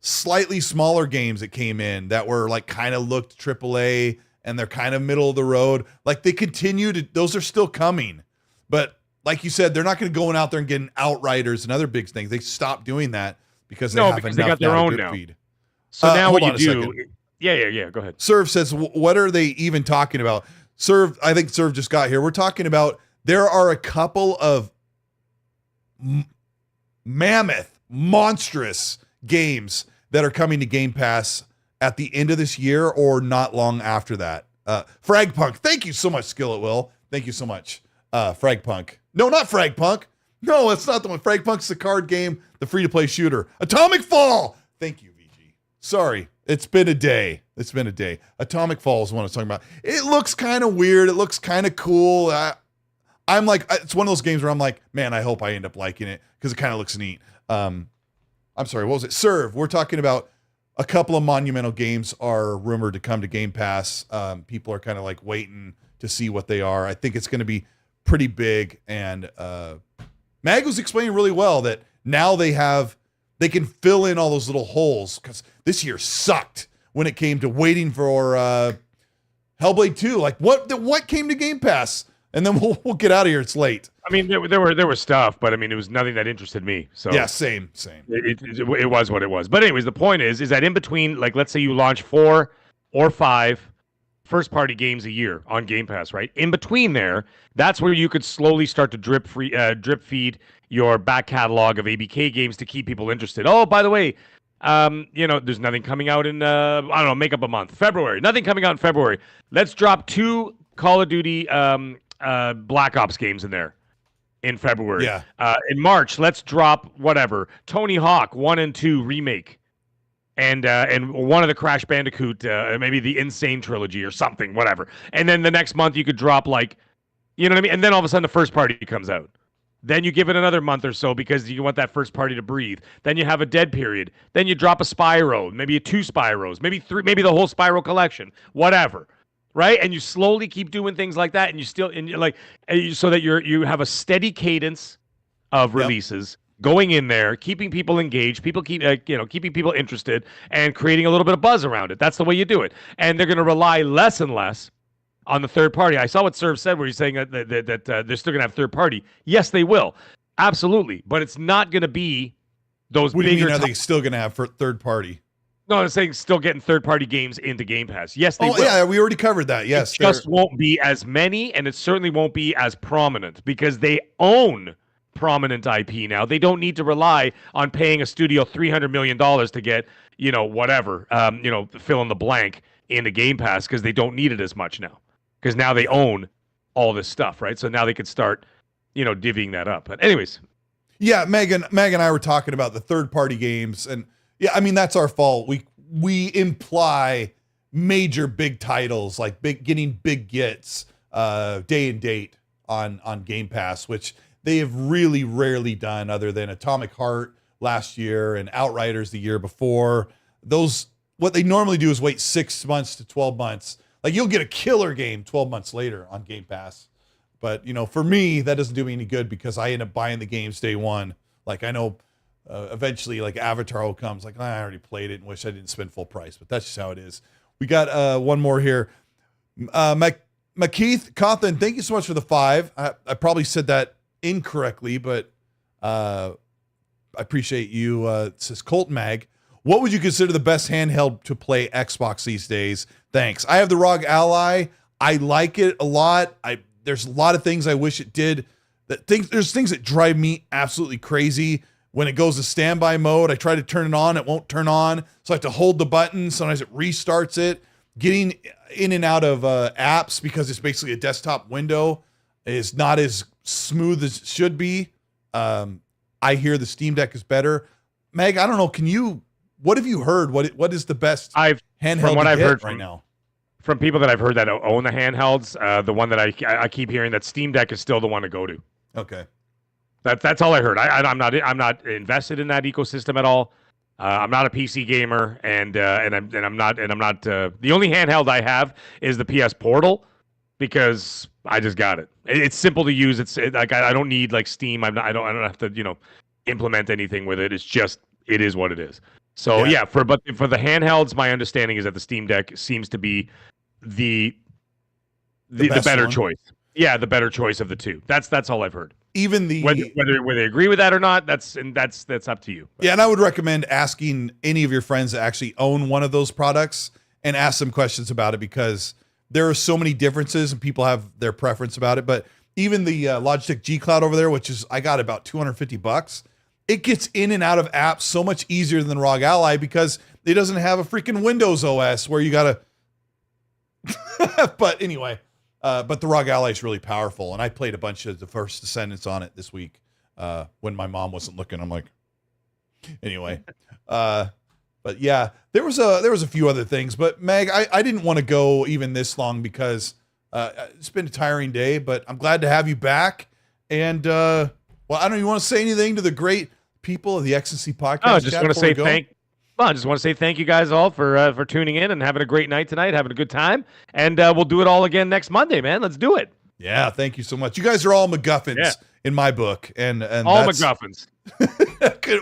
slightly smaller games that came in that were like kind of looked AAA and they're kind of middle of the road. Like they continue to, those are still coming. But like you said, they're not going to go out there and getting Outriders and other big things. They stopped doing that because they have enough they got their own good now. feed. So now what you do, yeah. Go ahead. Serve says, what are they even talking about? Serve, I think Serve just got here. We're talking about there are a couple of mammoth, monstrous games that are coming to Game Pass at the end of this year or not long after that. Fragpunk, thank you so much, Skill at Will. Thank you so much. Fragpunk. No, not Fragpunk. No, it's not the one. Fragpunk's the card game, the free-to-play shooter. Atomic Fall. Thank you, VG. Sorry, it's been a day. Atomic Fall is what I was talking about. It looks kind of weird. It looks kind of cool. I'm like, it's one of those games where I'm like, man, I hope I end up liking it because it kind of looks neat. I'm sorry, what was it? Serve. We're talking about a couple of monumental games are rumored to come to Game Pass. People are kind of like waiting to see what they are. I think it's going to be pretty big. And Mag was explaining really well that now they can fill in all those little holes because this year sucked when it came to waiting for Hellblade 2. Like what came to Game Pass? And then we'll get out of here. It's late. I mean, there was stuff, but I mean, it was nothing that interested me. So yeah, same. It was what it was. But anyways, the point is that in between, like, let's say you launch 4 or 5 first-party games a year on Game Pass, right? In between there, that's where you could slowly start to drip feed your back catalog of ABK games to keep people interested. Oh, by the way, there's nothing coming out in I don't know, make up a month. February. Nothing coming out in February. Let's drop 2 Call of Duty Black Ops games in there in February. Yeah. In March, let's drop whatever Tony Hawk 1 and 2 remake, and one of the Crash Bandicoot, maybe the Insane trilogy or something, whatever. And then the next month you could drop like, you know what I mean. And then all of a sudden the first party comes out. Then you give it another month or so because you want that first party to breathe. Then you have a dead period. Then you drop a Spyro, maybe 2 Spyros, maybe 3, maybe the whole Spyro collection, whatever. Right, and you slowly keep doing things like that, and you're like, so that you have a steady cadence of releases going in there, keeping people engaged, keeping people interested, and creating a little bit of buzz around it. That's the way you do it, and they're going to rely less and less on the third party. I saw what Serve said, where he's saying that they're still going to have third party. Yes, they will, absolutely, but it's not going to be those. What do you mean? Are they still going to have third party? No, I'm saying still getting third-party games into Game Pass. Yes, they will. Yeah, we already covered that. Yes, it just won't be as many, and it certainly won't be as prominent because they own prominent IP now. They don't need to rely on paying a studio $300 million to get, whatever, fill in the blank into Game Pass because they don't need it as much now because now they own all this stuff, right? So now they could start, divvying that up. But anyways. Yeah, Meg and I were talking about the third-party games, and yeah, I mean, that's our fault. We imply major big titles, like getting big gets day and date on Game Pass, which they have really rarely done other than Atomic Heart last year and Outriders the year before. What they normally do is wait 6 months to 12 months. Like you'll get a killer game 12 months later on Game Pass. But, for me, that doesn't do me any good because I end up buying the games day one. Like I know eventually like Avatar will come. It's like, I already played it and wish I didn't spend full price, but that's just how it is. We got one more here. McKeith Cawthon, thank you so much for the 5. I probably said that incorrectly, but I appreciate you. It says Colt Mag. What would you consider the best handheld to play Xbox these days? Thanks. I have the ROG Ally. I like it a lot. There's a lot of things I wish it did. There's things that drive me absolutely crazy. When it goes to standby mode, I try to turn it on. It won't turn on. So I have to hold the button. Sometimes it restarts it. Getting in and out of apps because it's basically a desktop window is not as smooth as it should be. I hear the Steam Deck is better. Meg, I don't know. What have you heard? What is the best handheld from what I've heard right now? From people that I've heard that own the handhelds, the one that I keep hearing that Steam Deck is still the one to go to. Okay. That's all I heard. I'm not invested in that ecosystem at all. I'm not a PC gamer, and I'm not. The only handheld I have is the PS Portal because I just got it. It's simple to use. I don't need like Steam. I don't have to implement anything with it. It is what it is. So for the handhelds, my understanding is that the Steam Deck seems to be the better one. choice. Yeah, the better choice of the two. That's all I've heard. Even the whether they agree with that or not, that's up to you. Yeah, and I would recommend asking any of your friends that actually own one of those products and ask them questions about it, because there are so many differences and people have their preference about it. But even the Logitech xCloud over there, which is I got about $250, it gets in and out of apps so much easier than ROG Ally because it doesn't have a freaking Windows OS where you gotta. But anyway. But the ROG Ally is really powerful, and I played a bunch of the first Descendants on it this week when my mom wasn't looking. I'm like, anyway. But yeah, there was a few other things. But Meg, I didn't want to go even this long because it's been a tiring day. But I'm glad to have you back. And well, I don't know. You want to say anything to the great people of the XNC podcast? I just want to say I just want to say thank you guys all for tuning in and having a great night tonight, having a good time. And we'll do it all again next Monday, man. Let's do it. Yeah, thank you so much. You guys are all MacGuffins in my book. And all MacGuffins.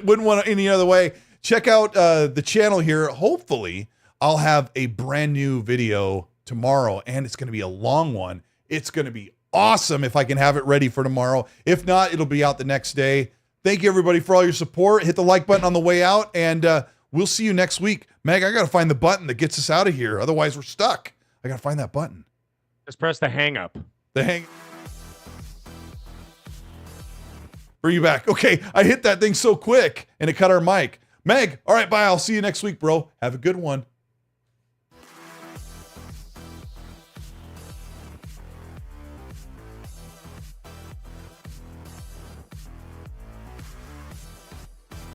Wouldn't want it any other way. Check out the channel here. Hopefully, I'll have a brand new video tomorrow, and it's going to be a long one. It's going to be awesome if I can have it ready for tomorrow. If not, it'll be out the next day. Thank you, everybody, for all your support. Hit the like button on the way out, and we'll see you next week. Meg, I got to find the button that gets us out of here. Otherwise, we're stuck. I got to find that button. Just press the hang up. Bring you back. Okay, I hit that thing so quick, and it cut our mic. Meg, all right, bye. I'll see you next week, bro. Have a good one.